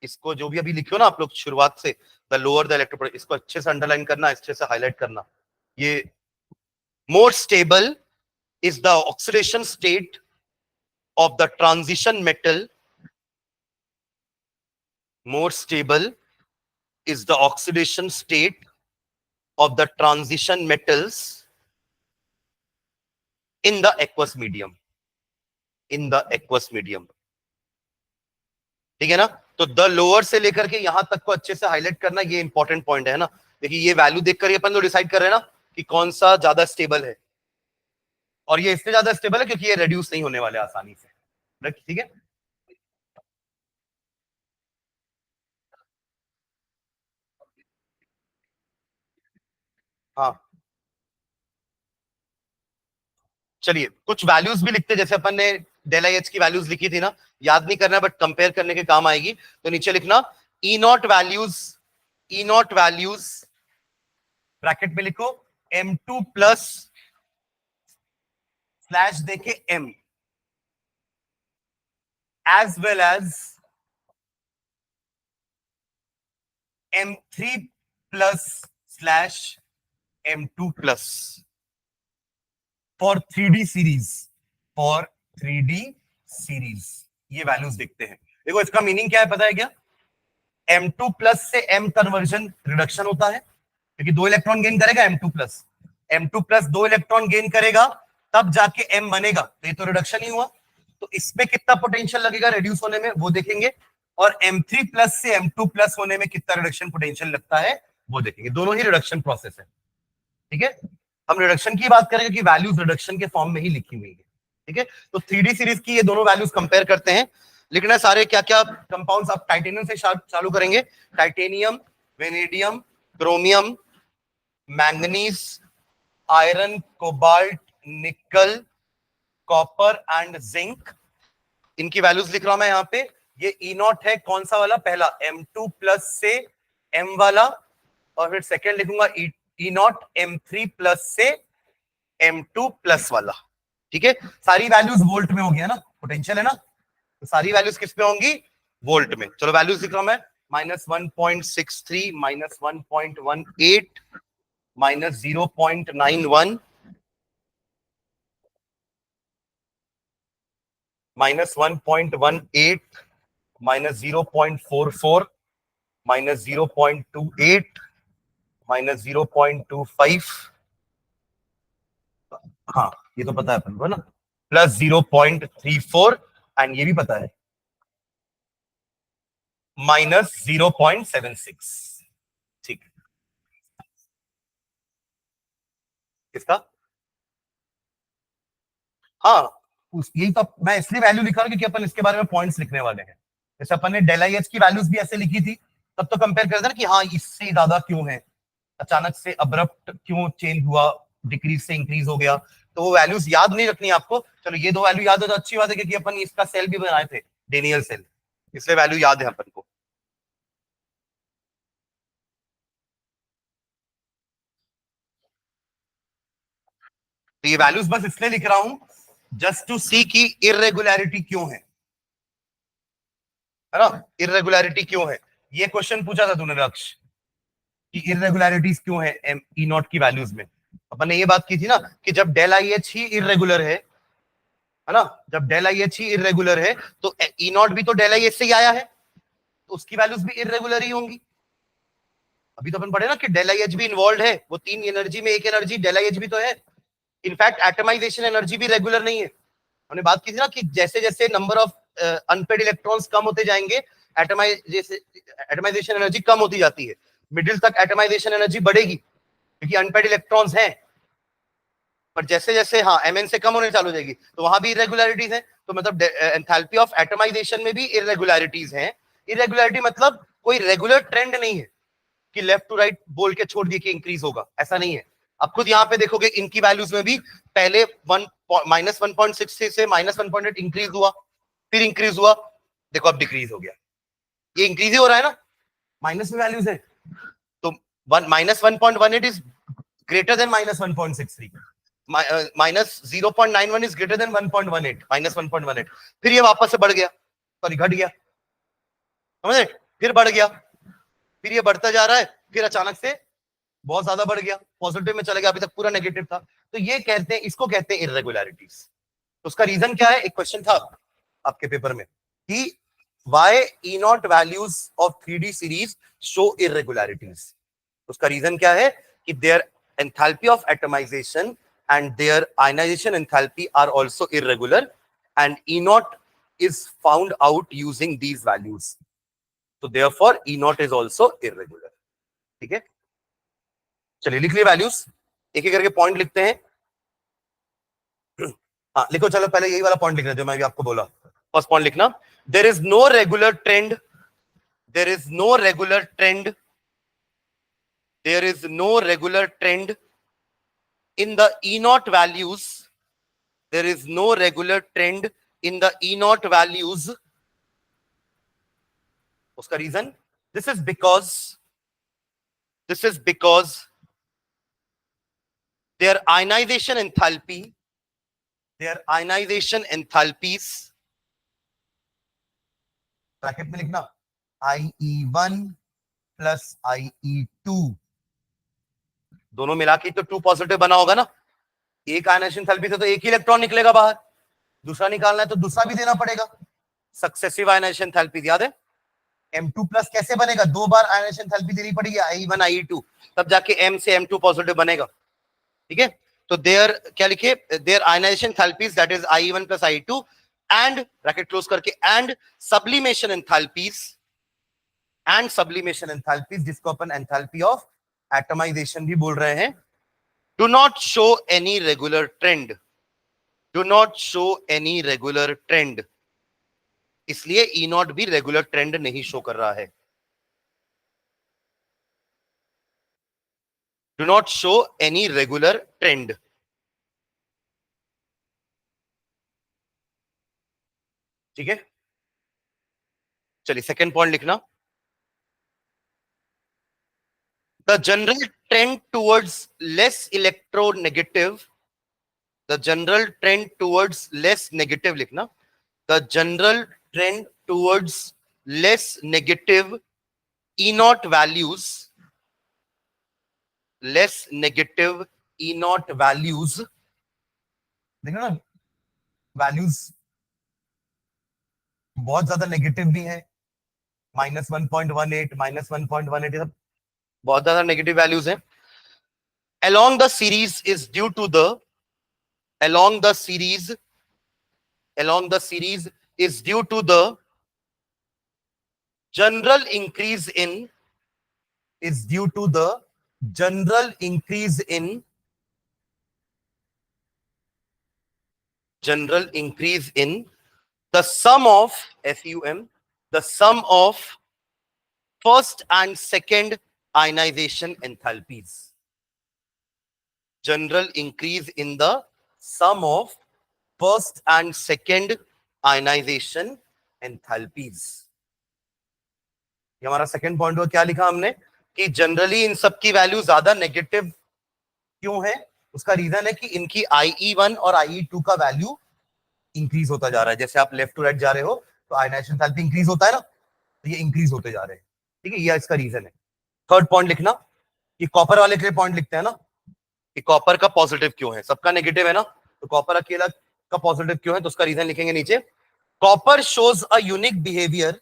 इसको जो भी अभी लिखियो ना आप लोग शुरुआत से, द लोअर द इलेक्ट्रोड, इसको अच्छे से अंडरलाइन करना, अच्छे से हाईलाइट करना। ये more stable is the oxidation state of the transition metal, more stable is the oxidation state of the transition metals in the aqueous medium, in the aqueous medium। ठीक है ना, तो द लोअर से लेकर के यहां तक को अच्छे से हाईलाइट करना, ये इंपॉर्टेंट पॉइंट है ना। देखिए ये वैल्यू देखकर ही अपन लोग डिसाइड कर रहे हैं ना कि कौन सा ज्यादा स्टेबल है, और ये इसलिए ज्यादा स्टेबल है क्योंकि ये रेड्यूस नहीं होने वाले आसानी से, ठीक है। हाँ चलिए कुछ वैल्यूज भी लिखते, जैसे अपन ने डेल आई एच की वैल्यूज लिखी थी ना, याद नहीं करना बट कंपेयर करने के काम आएगी। तो नीचे लिखना E naught values, E naught values bracket में लिखो M2 प्लस स्लैश देके M as well as M3 plus slash M2 plus for 3D series, for 3D series. ये वैल्यूज देखते हैं। देखो इसका मीनिंग क्या है पता है क्या, M2 प्लस से M कन्वर्जन रिडक्शन होता है क्योंकि 2 इलेक्ट्रॉन गेन करेगा M2 plus, M2 plus 2 electron gain करेगा तब जाके M बनेगा, तो ये तो रिडक्शन ही हुआ। तो इसमें कितना पोटेंशियल लगेगा रिड्यूस होने में वो देखेंगे, और M3 प्लस से M2 प्लस होने में कितना रिडक्शन पोटेंशियल लगता है वो देखेंगे। दोनों ही रिडक्शन प्रोसेस है, ठीक है। हम रिडक्शन की बात करेंगे कि वैल्यूज रिडक्शन के फॉर्म में ही लिखी हुई है, ठीक है। तो 3D सीरीज की ये दोनों वैल्यूज कंपेयर करते हैं। लिखना सारे क्या क्या कंपाउंड्स, आप टाइटेनियम से चालू करेंगे, titanium, vanadium, chromium, manganese, iron, cobalt, निकल, कॉपर एंड जिंक। इनकी वैल्यूज लिख रहा हूं मैं यहाँ पे। ये ई नॉट है कौन सा वाला, पहला M2 प्लस से M वाला, और फिर सेकेंड लिखूंगा ई नॉट M3 प्लस से M2 प्लस वाला, ठीक है। सारी वैल्यूज वोल्ट में होगी, है ना, पोटेंशियल है ना, तो सारी वैल्यूज किस पे होंगी, वोल्ट में। चलो वैल्यूज लिख रहा हूं मैं, -1.63, -1.18, -0.91, -1.18, -0.44, -0.28, -0.25, हाँ ये तो पता है अपन को ना, +0.34, एंड ये भी पता है -0.76, ठीक है। किसका, हाँ यही तो मैं इसलिए वैल्यू लिखा रहा हूं क्योंकि अपन इसके बारे में पॉइंट्स लिखने वाले हैं। जैसे अपन ने डेल आई एच की वैल्यूज भी ऐसे लिखी थी, तब तो कंपेयर करते ना कि हाँ इससे ज्यादा क्यों है, अचानक से अब्रप्ट क्यों चेंज हुआ, डिक्रीज से इंक्रीज हो गया, तो वो वैल्यूज याद नहीं रखनी आपको। चलो ये दो वैल्यू याद हो तो अच्छी बात है क्योंकि अपन इसका सेल भी बनाए थे, डेनियल सेल, इसलिए वैल्यू याद है अपन को। तो ये वैल्यूज बस इसलिए लिख रहा हूं जस्ट टू सी की इरेगुलरिटी क्यों है ना, इरेगुलरिटी क्यों है। ये क्वेश्चन पूछा था तूने लक्ष्य कि इरेगुलरिटीज क्यों है ई नॉट की वैल्यूज में, अपन ने ये बात की थी ना कि जब डेल आई एच ही इरेगुलर है ना, जब डेल आई एच ही इरेगुलर है तो ई नॉट भी तो डेल आई एच से ही आया है, तो उसकी वैल्यूज भी इरेगुलर ही होंगी। अभी तो अपन पढ़े ना कि डेल आई एच भी इन्वॉल्व है, वो तीन एनर्जी में एक एनर्जी डेल आई एच भी तो है। इनफैक्ट एटमाइजेशन एनर्जी भी रेगुलर नहीं है। हमने बात की थी ना कि जैसे जैसे नंबर ऑफ अनपेड इलेक्ट्रॉन्स कम होते जाएंगे, एटमाइजेशन एनर्जी कम होती जाती है। मिडिल तक एटमाइजेशन एनर्जी बढ़ेगी क्योंकि अनपेड इलेक्ट्रॉन्स हैं, पर जैसे जैसे हाँ एमएन से कम होने चालू हो जाएगी तो वहां भी इरेगुलरिटीज है। तो मतलब एंथैल्पी ऑफ एटमाइजेशन में भी इरेगुलरिटीज हैं। इरेगुलरिटी मतलब कोई रेगुलर ट्रेंड नहीं है कि लेफ्ट टू राइट बोल के छोड़ दिए कि इंक्रीज होगा, ऐसा नहीं है। अब खुद यहाँ पे देखोगे इनकी वैल्यूज में भी पहले -1.6 से -1.8 इंक्रीज हुआ, फिर इंक्रीज हुआ, देखो अब डिक्रीज हो गया। ये इंक्रीज ही हो रहा है ना, माइनस में वैल्यूज है तो -1.18 is greater than -1.63, -0.91 is greater than 1.18, -1.18। फिर ये वापस से बढ़ गया, सॉरी घट गया, समझे, फिर बढ़ गया, फिर ये बढ़ता जा रहा है, फिर अचानक से बहुत ज्यादा बढ़ गया, पॉजिटिव में चला गया, अभी तक पूरा नेगेटिव था। तो ये कहते हैं, इसको कहते हैं इरेगुलरिटीज। तो उसका रीजन क्या है, एक क्वेश्चन था आपके पेपर में कि why E naught values of 3D series show irregularities। उसका रीजन क्या है कि their enthalpy of atomization and their ionization enthalpy are also irregular and E naught is found out using these values, so therefore E naught is also irregular। ठीक है, चलिए लिख लिए values, एक एक करके पॉइंट लिखते हैं। हाँ लिखो, चलो पहले यही वाला पॉइंट लिखना जो मैं भी आपको बोला। फर्स्ट पॉइंट लिखना, there is no regular trend, there is no regular trend, there is no regular trend in the E naught values, there is no regular trend in the E naught values। उसका reason, this is because their ionization enthalpy, their ionization enthalpies, bracket में लिखना IE1 plus IE2, दोनों मिला के तो 2 positive बना होगा ना। एक आयनाइजेशन एंथैल्पी से तो एक ही इलेक्ट्रॉन निकलेगा बाहर, दूसरा निकालना है तो दूसरा भी देना पड़ेगा। सक्सेसिव आयनाइजेशन एंथैल्पी याद है, M2 प्लस कैसे बनेगा, 2 बार आयनाइजेशन एंथैल्पी देनी पड़ेगी, IE1 IE2, तब जाके M से M2 पॉजिटिव बनेगा। ठीक है, तो देयर क्या लिखे, there ionisation enthalpies that is IE1 plus IE2 and bracket close करके and sublimation enthalpies, and sublimation enthalpies जिसको अपन एंथैल्पी ऑफ एटमाइजेशन भी बोल रहे हैं, do not show any regular trend, do not show any regular trend। इसलिए E not भी regular trend नहीं शो कर रहा है, do not show any regular trend। ठीक है, चलिए सेकंड पॉइंट लिखना, the general trend towards less electronegative, the general trend towards less negative लिखना, the general trend towards less negative E naught values, less negative E naught values, देखो ना values बहुत ज्यादा negative भी है, -1.18 -1.18 ये सब बहुत ज्यादा नेगेटिव वैल्यूज हैं। along the series is due to the, along the series is due to the general increase in, is due to the general increase in, general increase in the sum of SUM, the sum of first and second ionization enthalpies, general increase in the sum of first and second ionization enthalpies। ये हमारा second point हुआ। क्या लिखा हमने कि generally in सब की value ज्यादा नेगेटिव क्यों है, उसका रीजन है कि इनकी IE1 और IE2 का वैल्यू इंक्रीज होता जा रहा है। जैसे आप लेफ्ट टू राइट जा रहे हो तो आयनाइजेशन एंथैल्पी इंक्रीज होता है ना, तो ये इंक्रीज होते जा रहे हैं। ठीक है, ये इसका रीजन है। थर्ड पॉइंट लिखना, ये कॉपर वाले के लिए पॉइंट लिखते हैं ना, कि कॉपर का पॉजिटिव क्यों है, सबका नेगेटिव है ना, तो कॉपर अकेला का पॉजिटिव क्यों है, तो उसका रीजन लिखेंगे नीचे. Copper shows a unique behaviour,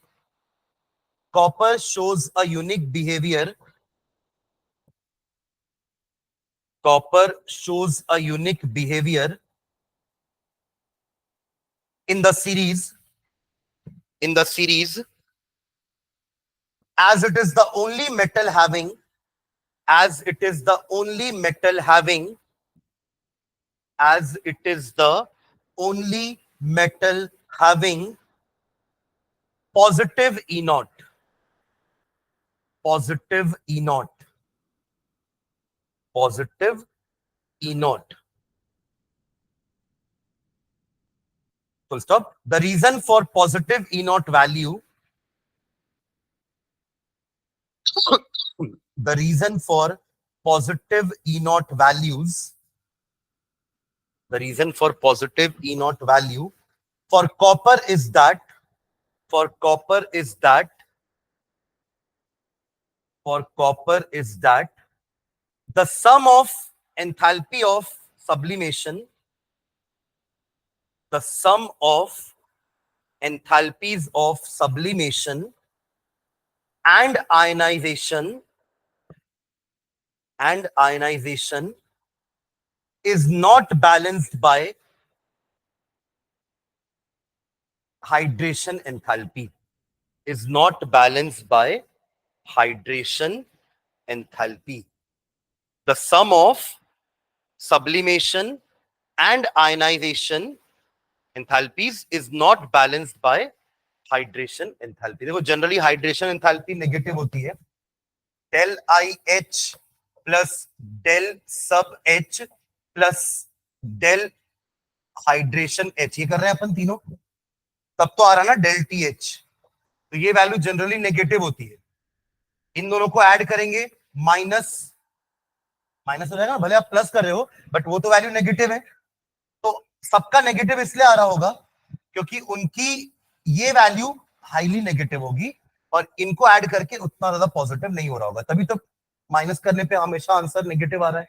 copper shows a unique behaviour, copper shows a unique behaviour in the series, in the series, as it is the only metal having, as it is the only metal having, as it is the only metal having positive E naught, positive E naught, positive E naught. Full stop. The reason for positive E naught value, the reason for positive E naught values, the reason for positive E naught value for copper is that, for copper is that, for copper is that the sum of enthalpy of sublimation, the sum of enthalpies of sublimation and ionization is not balanced by hydration enthalpy, is not balanced by hydration enthalpy. The sum of sublimation and ionization enthalpies is not balanced by hydration enthalpy. देखो generally hydration enthalpy negative होती है, del IH plus del सब H plus del hydration H, ये कर रहे हैं अपन तीनों, तब तो आ रहा ना del TH, तो ये वैल्यू जनरली नेगेटिव होती है. इन दोनों को ऐड करेंगे, माइनस माइनस हो जाएगा, भले आप प्लस कर रहे हो बट वो तो वैल्यू नेगेटिव है. तो सबका नेगेटिव इसलिए आ रहा होगा क्योंकि उनकी ये वैल्यू हाईली नेगेटिव होगी और इनको ऐड करके उतना ज्यादा पॉजिटिव नहीं हो रहा होगा, तभी तो माइनस करने पे हमेशा आंसर नेगेटिव आ रहा है.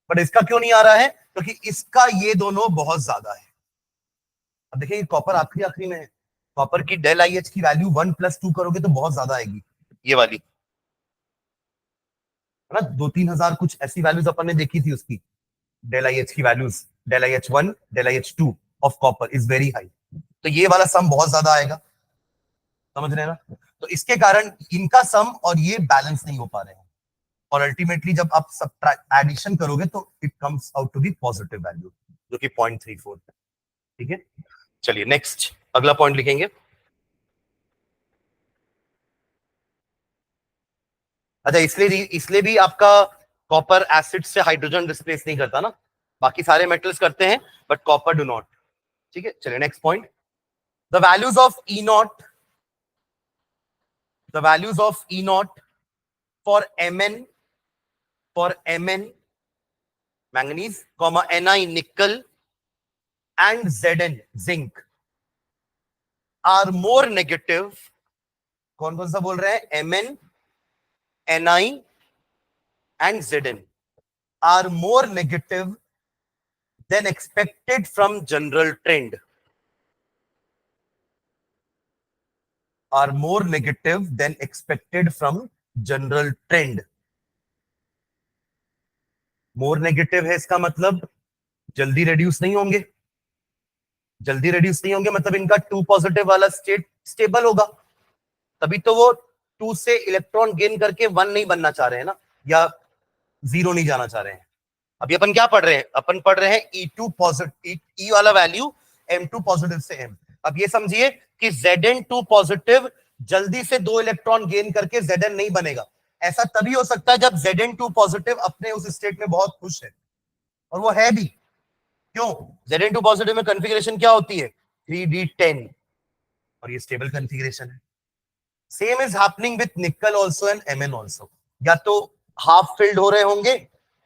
बट इसका क्यों नहीं आ रहा है, क्योंकि इसका ये दोनों बहुत ज्यादा है. अब देखिए कॉपर आखिरी आखिरी में है, कॉपर की डेल आई एच की वैल्यू 1+2 करोगे तो बहुत ज्यादा आएगी, ये वाली है ना, 2-3 हजार कुछ ऐसी वैल्यूज अपन ने देखी थी उसकी. डेल आई एच की values, del I H 1, del I H 2 of copper is very high, तो ये वाला सम बहुत ज्यादा आएगा, समझ रहे हैं ना. तो इसके कारण इनका सम और ये बैलेंस नहीं हो पा रहे हैं, और अल्टीमेटली जब आप सब एडिशन करोगे तो it comes out to be positive value, जो कि 0.34. ठीक है, चलिए नेक्स्ट अगला पॉइंट लिखेंगे. अच्छा, इसलिए भी आपका कॉपर एसिड से हाइड्रोजन डिस्प्लेस नहीं करता ना, बाकी सारे मेटल्स करते हैं बट कॉपर डू नॉट. ठीक है, चलिए next point. The values of E not, the values of E naught for Mn, for Mn manganese, comma Ni nickel and Zn zinc are more negative. कौन कौन सा बोल रहे हैं, Mn, Ni and Zn are more negative than expected from general trend, are more negative than expected from general trend. More negative है इसका मतलब जल्दी रेड्यूस नहीं होंगे, जल्दी रेड्यूस नहीं होंगे मतलब इनका 2 पॉजिटिव वाला स्टेट स्टेबल होगा, तभी तो वो 2 से इलेक्ट्रॉन गेन करके 1 नहीं बनना चाह रहे हैं ना, या 0 नहीं जाना चाह रहे हैं. अभी अपन क्या पढ़ रहे हैं, अपन पढ़ रहे हैं E2 पॉजिटिव, E वाला वैल्यू M2 पॉजिटिव से M. अब ये समझिए कि Zn2 पॉजिटिव जल्दी से 2 इलेक्ट्रॉन गेन करके Zn नहीं बनेगा. ऐसा तभी हो सकता है जब Zn2 पॉजिटिव अपने उस स्टेट में बहुत खुश है, और वो है भी. क्यों, Zn2 पॉजिटिव में कॉन्फ़िगरेशन क्या होती है, 3d10, और ये स्टेबल कॉन्फ़िगरेशन है. सेम इज हैपनिंग विथ निकल आल्सो एंड Mn आल्सो, या तो हाफ फिल्ड हो रहे होंगे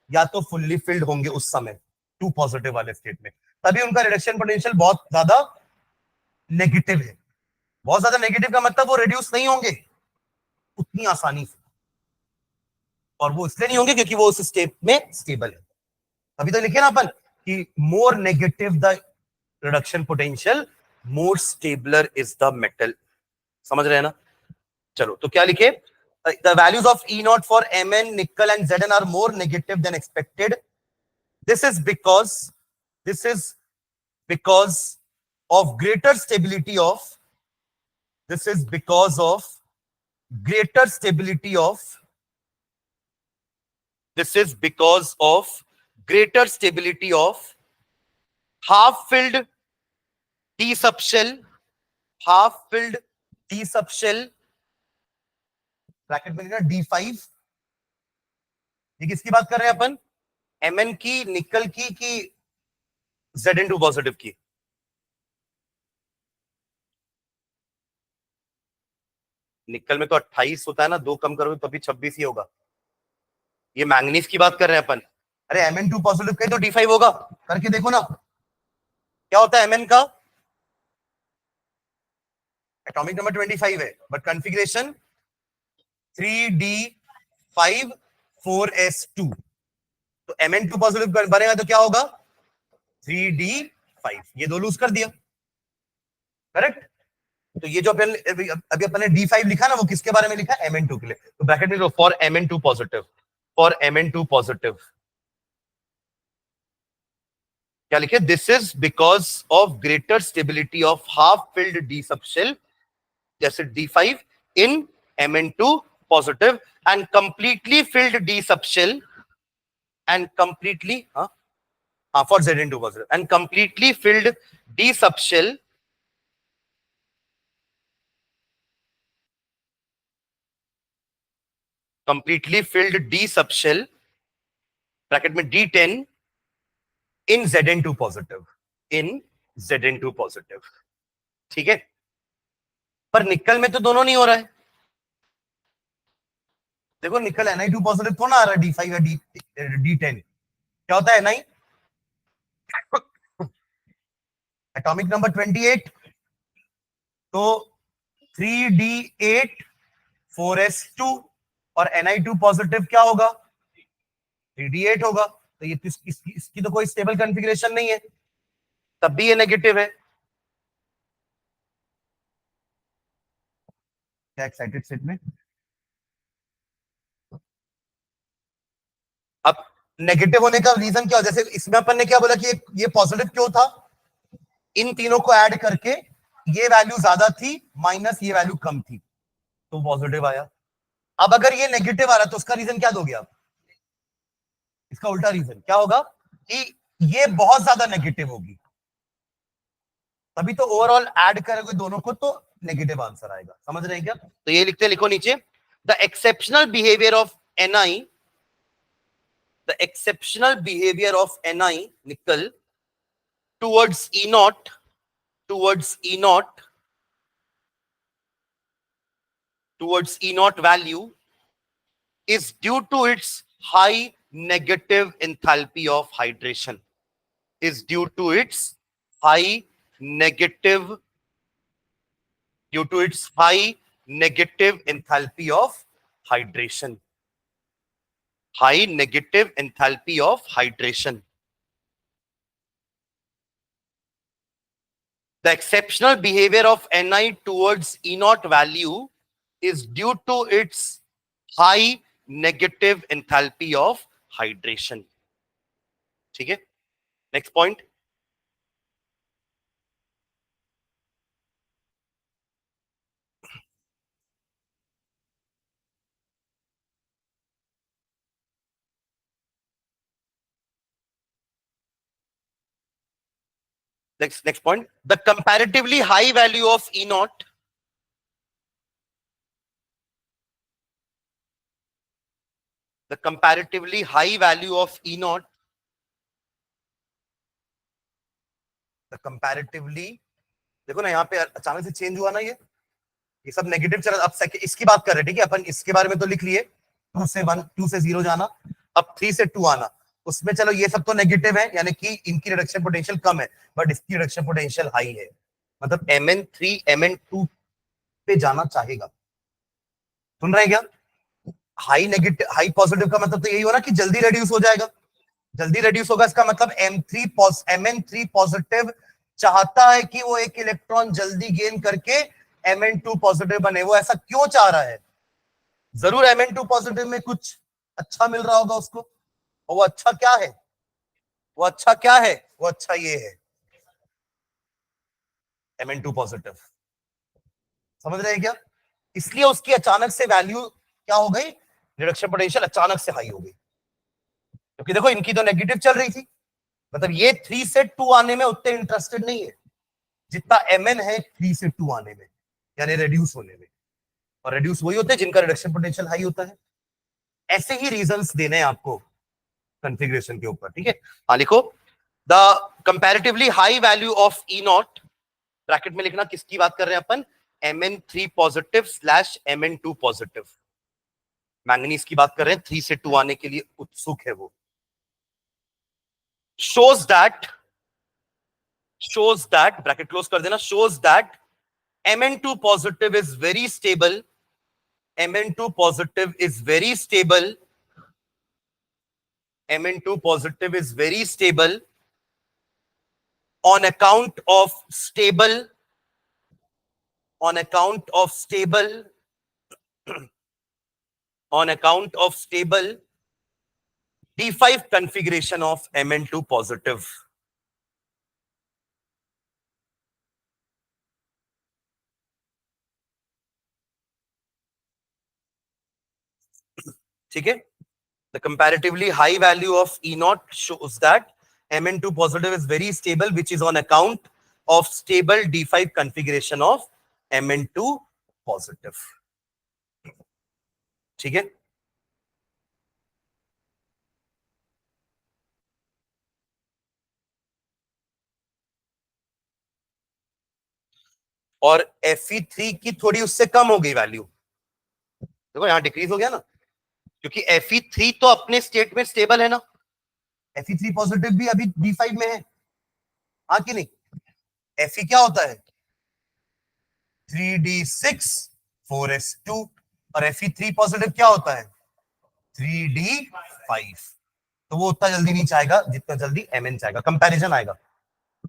या तो फुल्ली फिल्ड होंगे उस समय 2 पॉजिटिव वाले स्टेट में, तभी उनका रिडक्शन पोटेंशियल बहुत ज्यादा नेगेटिव है. बहुत ज्यादा नेगेटिव का मतलब वो रिड्यूस नहीं होंगे उतनी आसानी से, और वो इसलिए नहीं होंगे क्योंकि वो उस स्टेट में स्टेबल है. अभी तो लिखे ना अपन कि more negative the reduction potential, more stabler is the metal. समझ रहे हैं ना? चलो तो क्या लिखे, the values of E naught for M N, nickel and Z N are more negative than expected. This is because of greater stability of this is because of greater stability of this is because of greater stability of half filled d subshell, half filled d subshell bracket में लिखना D5। ये किसकी बात कर रहे हैं अपन, Mn की, निकल की Zn2 पॉजिटिव की? निकल में तो 28 होता है ना, 2 कम करोगे तो भी 26 ही होगा। ये मैंगनीज की बात कर रहे हैं अपन। अरे Mn2 पॉजिटिव कहीं तो D5 होगा, करके देखो ना क्या होता है। Mn का एटॉमिक नंबर 25 है, बट कॉन्फ़िगरेशन 3d5 4s2। तो Mn2 पॉजिटिव बनेगा तो क्या होगा, 3d5। ये दो लूज कर दिया, करेक्ट। तो ये जो अभी अपन ने D5 लिखा ना, वो किसके बारे में लिखा, Mn2 के लिए। तो ब्रैकेट में for Mn2 positive, for Mn2 positive क्या लिखे, this is because of greater stability of half filled D subshell जैसे D5 in Mn2 positive and completely filled D subshell and completely for Zn2 positive and completely filled D subshell bracket में D10 in Zn2 positive, in Zn2 positive। ठीक है, पर निकल में तो दोनों नहीं हो रहा है। देखो निकल Ni2 पॉजिटिव तो ना आ रहा है, D5 या D10। क्या होता है Ni, एटॉमिक नंबर 28, तो 3d8 4s2 और Ni2 पॉजिटिव क्या होगा, 3d8 होगा। तो ये इसकी तो कोई स्टेबल कॉन्फ़िगरेशन नहीं है, तब भी ये नेगेटिव है। क्या एक्साइटेड स्टेट में, अब नेगेटिव होने का रीजन क्या हो, जैसे इसमें अपन ने क्या बोला कि ये पॉजिटिव क्यों था, इन तीनों को ऐड करके ये वैल्यू ज्यादा थी माइनस ये वैल्यू कम थी, तो पॉजिटिव आया। अब अगर ये नेगेटिव आ रहा तो उसका रीजन क्या दोगे आप, इसका उल्टा रीजन क्या होगा कि ये बहुत ज्यादा नेगेटिव होगी, तभी तो ओवरऑल ऐड करोगे दोनों को तो नेगेटिव आंसर आएगा। समझ रहे हैं क्या? तो ये लिखते, लिखो नीचे, the exceptional behaviour of Ni, the exceptional behavior of Ni nickel towards E naught, towards E naught value is due to its high negative enthalpy of hydration, is due to its high negative, due to its high negative enthalpy of hydration, high negative enthalpy of hydration. The exceptional behavior of Ni towards E naught value is due to its high negative enthalpy of hydration. ठीक है, next point, next point, the comparatively high value of E naught, the comparatively high value of E naught, the comparatively, देखो ना यहाँ पे अचानक से change हुआ ना, ये सब नेगेटिव चला। अब इसकी बात कर रहे हैं, ठीक है, अपन इसके बारे में तो लिख लिए, 2 से 1, 2 से 0 जाना, अब 3 से 2 आना, उसमें चलो ये सब तो नेगेटिव है, यानी कि इनकी रिडक्शन पोटेंशियल कम है, बट इसकी रिडक्शन पोटेंशियल हाई है, मतलब Mn3 Mn2 पे जाना चाहेगा। सुन रहे हैं क्या? हाई नेगेटिव हाई पॉजिटिव का मतलब तो यही हो ना कि जल्दी रेड्यूस हो जाएगा, जल्दी रेड्यूस होगा इसका मतलब Mn3 पॉजिटिव चाहता है कि वो एक इलेक्ट्रॉन जल्दी गेन करके Mn2 पॉजिटिव बने। वो ऐसा क्यों चाह रहा है? जरूर Mn2 पॉजिटिव में कुछ अच्छा मिल रहा होगा उसको। और वो अच्छा क्या है? वो अच्छा क्या है? वो अच्छा ये है, Mn2 पॉजिटिव। समझ रहे हैं क्या? इसलिए उसकी अचानक से वैल्यू क्या हो गई? रिडक्शन पोटेंशियल अचानक से हाई हो गई, क्योंकि देखो इनकी तो नेगेटिव चल रही थी। मतलब ये 3 से 2 आने में उतने इंटरेस्टेड नहीं है जितना Mn है 3 से 2 आने में, यानी रेड्यूस होने में। और रेड्यूस वही होते हैं जिनका रिडक्शन पोटेंशियल हाई होता है। ऐसे ही रीजंस देने हैं आपको कॉन्फ़िगरेशन के ऊपर, ठीक है? हाँ लिखो, the comparatively high value of E not, bracket में लिखना किसकी बात कर रहे हैं अपन? Mn3 positive slash Mn2 positive, manganese की बात कर रहे हैं, 3 से 2 आने के लिए उत्सुक है वो। shows that ब्रैकेट क्लोज कर देना, shows that Mn2 positive is very stable. Mn2 positive is very stable. Mn2 positive is very stable on account of stable on account of stable on account of stable D5 configuration of Mn2 positive. ठीक है? The comparatively high value of E naught shows that Mn2 positive is very stable, which is on account of stable D5 configuration of Mn2 positive. ठीक है? और Fe3 की थोड़ी उससे कम हो गई वैल्यू, देखो यहां डिक्रीज हो गया ना, क्योंकि Fe3 तो अपने स्टेट में स्टेबल है ना। Fe3 पॉजिटिव भी अभी D5 में है, हाँ कि नहीं? Fe क्या होता है? 3d6 4s2, और Fe3 पॉजिटिव क्या होता है? 3d5। तो वो उतना जल्दी नहीं चाहेगा जितना जल्दी Mn चाहेगा। कंपैरिजन आएगा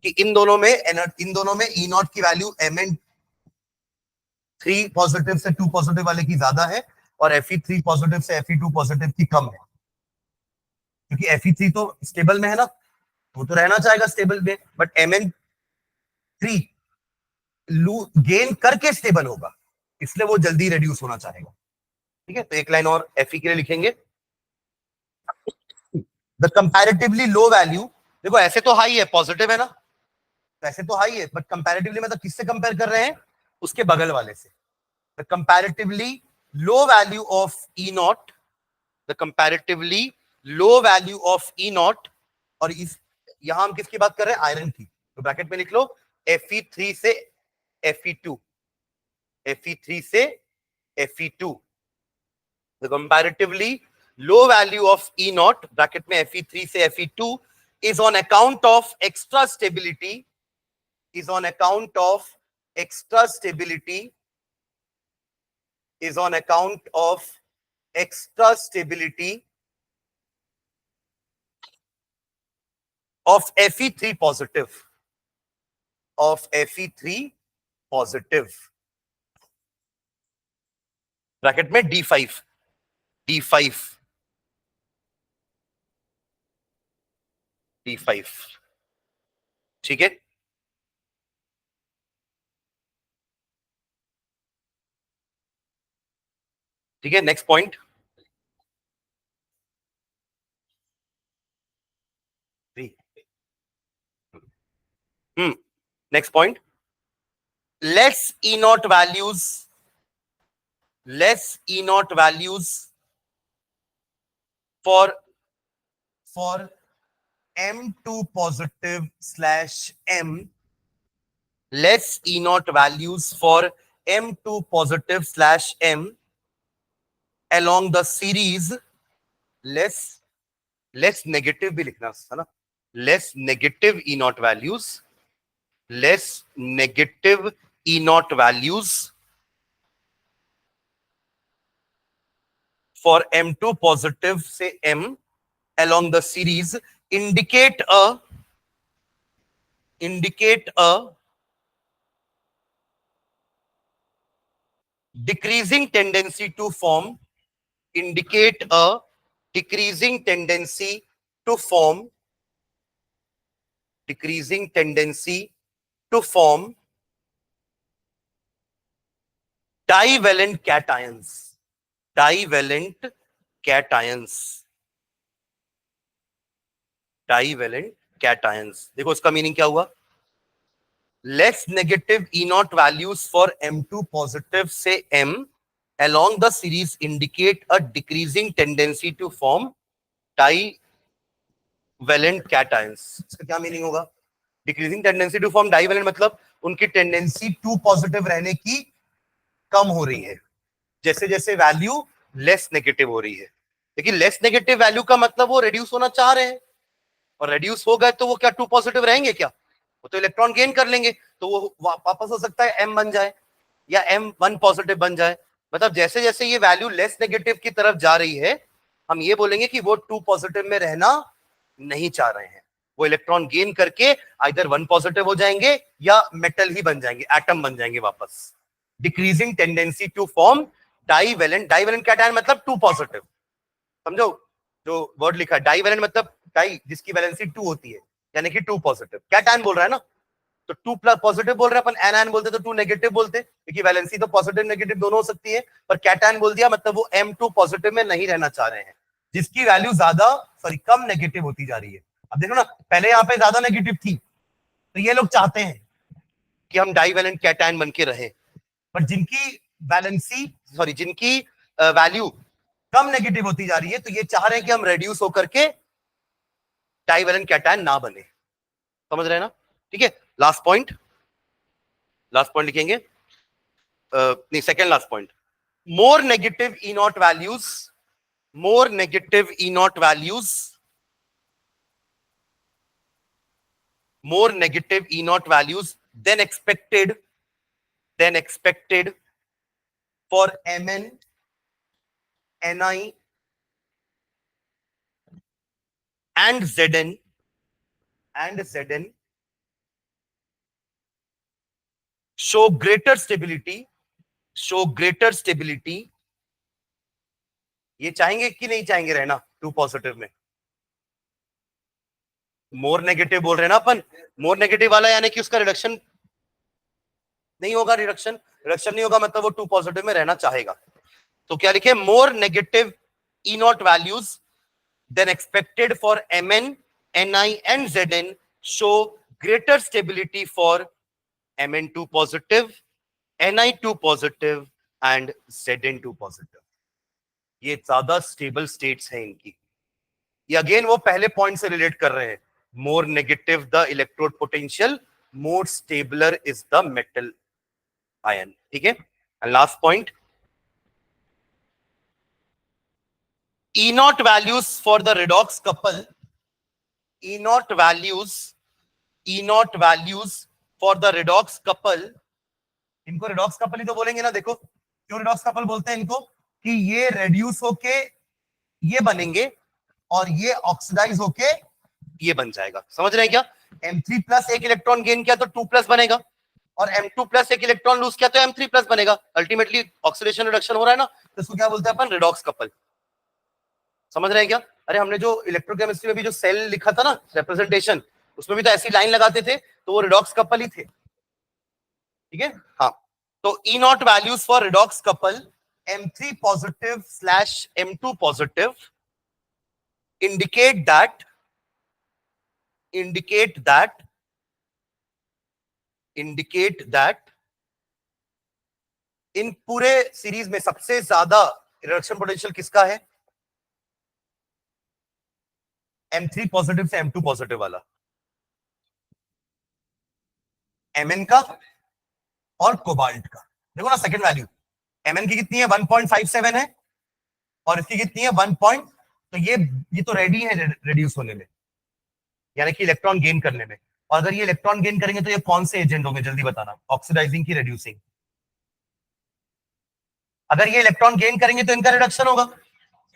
कि इन दोनों में ई नॉट की वैल्यू Mn3 पॉजिटिव से 2 पॉजिटिव वाले की ज्यादा है, और Fe3 पॉजिटिव से Fe2 पॉजिटिव की कम है, क्योंकि Fe3 तो स्टेबल में है ना, वो तो रहना चाहेगा स्टेबल में, बट Mn3 गेन करके स्टेबल होगा, इसलिए वो जल्दी रेड्यूस होना चाहेगा। ठीक है, तो एक लाइन और Fe के लिए लिखेंगे, द कंपैरेटिवली लो वैल्यू। देखो ऐसे तो हाई है, पॉजिटिव है ना, तो ऐसे तो हाई है, बट कंपैरेटिवली मतलब किससे कंपेयर कर रहे हैं? उसके बगल वाले से। The comparatively low value of E not, the comparatively low value of E not, और इस यहां हम किसकी बात कर रहे हैं? आयरन की। तो ब्रैकेट में लिख लो Fe3 से Fe2, Fe3 से Fe2, the comparatively low value of E naught bracket में Fe3 से Fe2 is on account of extra stability, is on account of extra stability, is on account of extra stability of Fe3 positive, of Fe3 positive, bracket में D5, D5, D5। ठीक है, ठीक है, next point. Next point, less E naught values, less E naught values for M2 positive slash M, less E naught values for M2 positive slash M along the series, less negative भी लिखना है ना, less negative E naught values, less negative E naught values for M2 positive से M along the series indicate a decreasing tendency to form, indicate a decreasing tendency to form, decreasing tendency to form divalent cations, divalent cations, divalent cations. देखो उसका meaning क्या हुआ? Less negative E naught values for M2 positive say M along the series indicate a decreasing tendency to form divalent cations. इसका क्या meaning होगा? Decreasing tendency to form divalent मतलब उनकी tendency to positive रहने की कम हो रही है जैसे जैसे वैल्यू लेस नेगेटिव हो रही है. लेकिन लेस नेगेटिव वैल्यू का मतलब वो रिड्यूस होना चाह रहे हैं और रिड्यूस हो गए तो वो क्या टू पॉजिटिव रहेंगे क्या? वो तो इलेक्ट्रॉन गेन कर लेंगे तो वो वापस हो सकता है M बन जाए या M1 पॉजिटिव बन जाए. मतलब जैसे जैसे ये वैल्यू लेस नेगेटिव की तरफ जा रही है हम ये बोलेंगे कि वो टू पॉजिटिव में रहना नहीं चाह रहे हैं. वो इलेक्ट्रॉन गेन करके आइदर 1 पॉजिटिव हो जाएंगे या मेटल ही बन जाएंगे, एटम बन जाएंगे वापस. Decreasing tendency to form divalent, divalent cation मतलब टू पॉजिटिव. समझो जो वर्ड लिखा है डाइवेलेंट मतलब डाई जिसकी वैलेंसी 2 होती है यानी कि 2 पॉजिटिव. कैटायन बोल रहा है ना तो 2 प्लस पॉजिटिव बोल रहे हैं अपन, एनायन बोलते तो 2 नेगेटिव बोलते क्योंकि वैलेंसी तो पॉजिटिव नेगेटिव दोनों हो सकती है. पर कैटायन बोल दिया मतलब वो M2 पॉजिटिव में नहीं रहना चाह रहे हैं जिसकी वैल्यू ज्यादा कम नेगेटिव होती जा रही है. अब देखो ना पहले यहाँ पे ज्यादा नेगेटिव थी तो ये लोग चाहते हैं कि हम डाइवेलेंट कैटायन बन के रहे. पर जिनकी वैलेंसी जिनकी वैल्यू कम नेगेटिव होती जा रही है तो ये चाह रहे हैं कि हम रेड्यूस होकर के डाइवेलेंट कैटायन ना बने. समझ रहे हैं ना? ठीक है. लास्ट पॉइंट लिखेंगे. नहीं second last point. More negative E naught values, more negative E naught values, more negative E naught values than expected for Mn, Ni and Zn show greater stability. ये चाहेंगे कि नहीं चाहेंगे रहना टू पॉजिटिव में? More negative बोल रहे हैं ना अपन. मोर नेगेटिव वाला यानी कि उसका रिडक्शन नहीं होगा, रिडक्शन नहीं होगा मतलब वो टू पॉजिटिव में रहना चाहेगा. तो क्या लिखे? More negative E naught values then expected for Mn, Ni and Zn show greater stability for Mn2 positive, Ni2 positive and Zn2 positive. ये ज्यादा स्टेबल स्टेट्स हैं इनकी. ये अगेन वो पहले पॉइंट से रिलेट कर रहे हैं. More negative the electrode potential, more stabler is the metal ion. ठीक है. And last point, E naught values for the redox couple, E naught values for the redox couple. इनको redox couple ही तो बोलेंगे ना. देखो क्यों redox couple बोलते हैं इनको? कि ये reduce होके ये बनेंगे और ये ऑक्सीडाइज होके ये बन जाएगा. समझ रहे हैं क्या? M3 प्लस एक इलेक्ट्रॉन गेन किया तो 2 प्लस बनेगा और M2 प्लस एक इलेक्ट्रॉन लूज किया तो M3 प्लस बनेगा. अल्टीमेटली ऑक्सीडेशन रिडक्शन हो रहा है ना तो इसको क्या बोलते हैं अपन? Redox couple. समझ रहे हैं क्या? अरे हमने जो इलेक्ट्रोकेमिस्ट्री में भी जो सेल लिखा था ना रिप्रेजेंटेशन, उसमें भी तो ऐसी लाइन लगाते थे तो वो रिडॉक्स कपल ही थे. ठीक है. हाँ तो E not values for redox couple M3 positive slash M2 positive indicate that इन पूरे सीरीज में सबसे ज्यादा रिडक्शन पोटेंशियल किसका है? M3 पॉजिटिव से M2 पॉजिटिव वाला, Mn का और कोबाल्ट का. देखो ना सेकंड वैल्यू Mn की कितनी है? 1.57 है और इसकी कितनी है? 1 पॉइंट. तो ये तो रेडी है रिड्यूस होने में यानी कि इलेक्ट्रॉन गेन करने में. और अगर ये इलेक्ट्रॉन गेन करेंगे तो ये कौन से एजेंट होंगे जल्दी बताना? ऑक्सीडाइजिंग की रिड्यूसिंग. अगर ये इलेक्ट्रॉन गेन करेंगे तो इनका रिडक्शन होगा.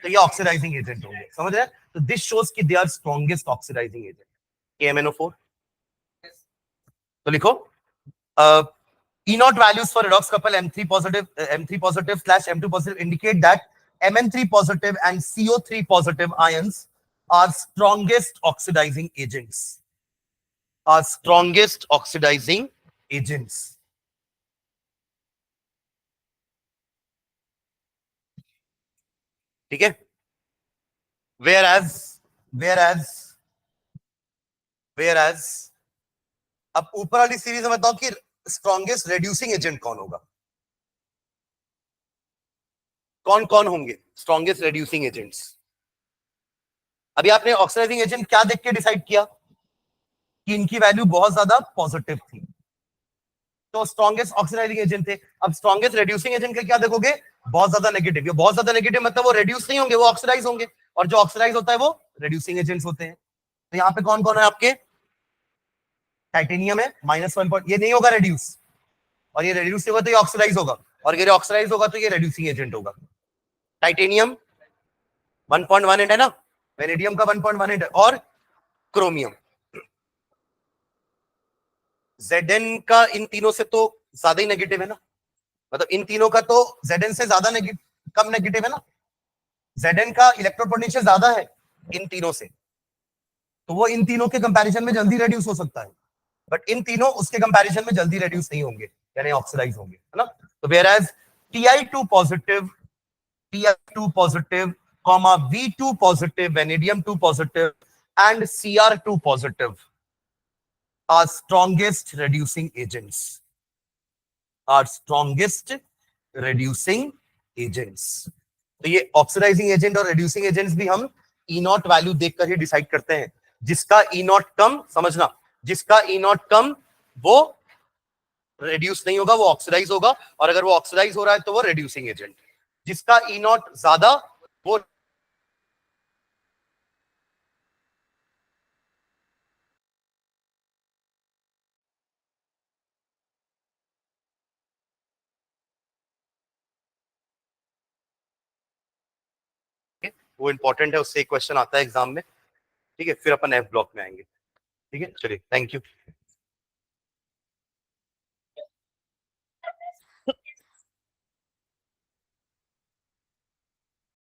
तो ये ऑक्सीडाइजिंग एजेंट होंगे, समझ रहे हैं? तो दिस शोज कि they are strongest oxidizing agent, KMnO4। तो लिखो E naught values for redox couple M3 positive slash M2 positive indicate that Mn3 positive and CO3 positive ions are strongest oxidizing agents. Are strongest oxidizing agents. ठीक है? whereas अब ऊपर वाली series में बताओ कि स्ट्रॉन्गेस्ट रेड्यूसिंग एजेंट कौन होगा, कौन कौन होंगे स्ट्रॉन्गेस्ट रेड्यूसिंग एजेंट्स? अभी आपने ऑक्सीडाइजिंग एजेंट क्या देख के डिसाइड किया कि इनकी वैल्यू बहुत ज्यादा पॉजिटिव थी, तो स्ट्रॉन्गेस्ट ऑक्सीडाइजिंग एजेंट थे। अब स्ट्रॉन्गेस्ट रेड्यूसिंग एजेंट का क्या देखोगे, बहुत ज्यादा नेगेटिव। ये बहुत ज्यादा नेगेटिव मतलब वो रेड्यूस नहीं होंगे, वो ऑक्सीडाइज होंगे, और जो ऑक्सीडाइज होता है वो रेड्यूसिंग एजेंट्स होते हैं। तो यहाँ पे कौन कौन है आपके, टाइटेनियम है -1, ये नहीं होगा रेड्यूस, और ये रेड्यूस होगा तो ये ऑक्सीडाइज होगा, और ये ऑक्सीडाइज होगा तो ये रेड्यूसिंग एजेंट होगा। टाइटेनियम 1.18 है ना, वेनेडियम का 1.18 है, और क्रोमियम। Zn का इन तीनों से तो ज्यादा ही नेगेटिव है ना, मतलब इन तीनों का तो Zn से ज्यादा कम नेगेटिव है ना, Zn का इलेक्ट्रोपोटेंशियल ज्यादा है इन तीनों से, तो वो इन तीनों के कंपैरिजन में जल्दी रेड्यूस हो सकता है, बट इन तीनों उसके कंपैरिजन में जल्दी रेड्यूस नहीं होंगे, यानी ऑक्सीडाइज होंगे, है ना। तो whereas Ti2 positive, Ti2 positive, V2 positive, vanadium 2 positive, and Cr2 positive are strongest reducing agents. Are strongest reducing agents. तो ये ऑक्सीडाइजिंग एजेंट और रेड्यूसिंग एजेंट्स भी हम ई नॉट वैल्यू देखकर ही डिसाइड करते हैं। जिसका ई नॉट कम, समझना, जिसका ई नॉट कम वो रेड्यूस नहीं होगा, वो ऑक्सीडाइज होगा, और अगर वो ऑक्सीडाइज हो रहा है तो वो रेड्यूसिंग एजेंट। जिसका ई नॉट ज्यादा वो वो इंपॉर्टेंट है, उससे एक क्वेश्चन आता है एग्जाम में, ठीक है। फिर अपन एफ ब्लॉक में आएंगे, ठीक है। चलिए, थैंक यू।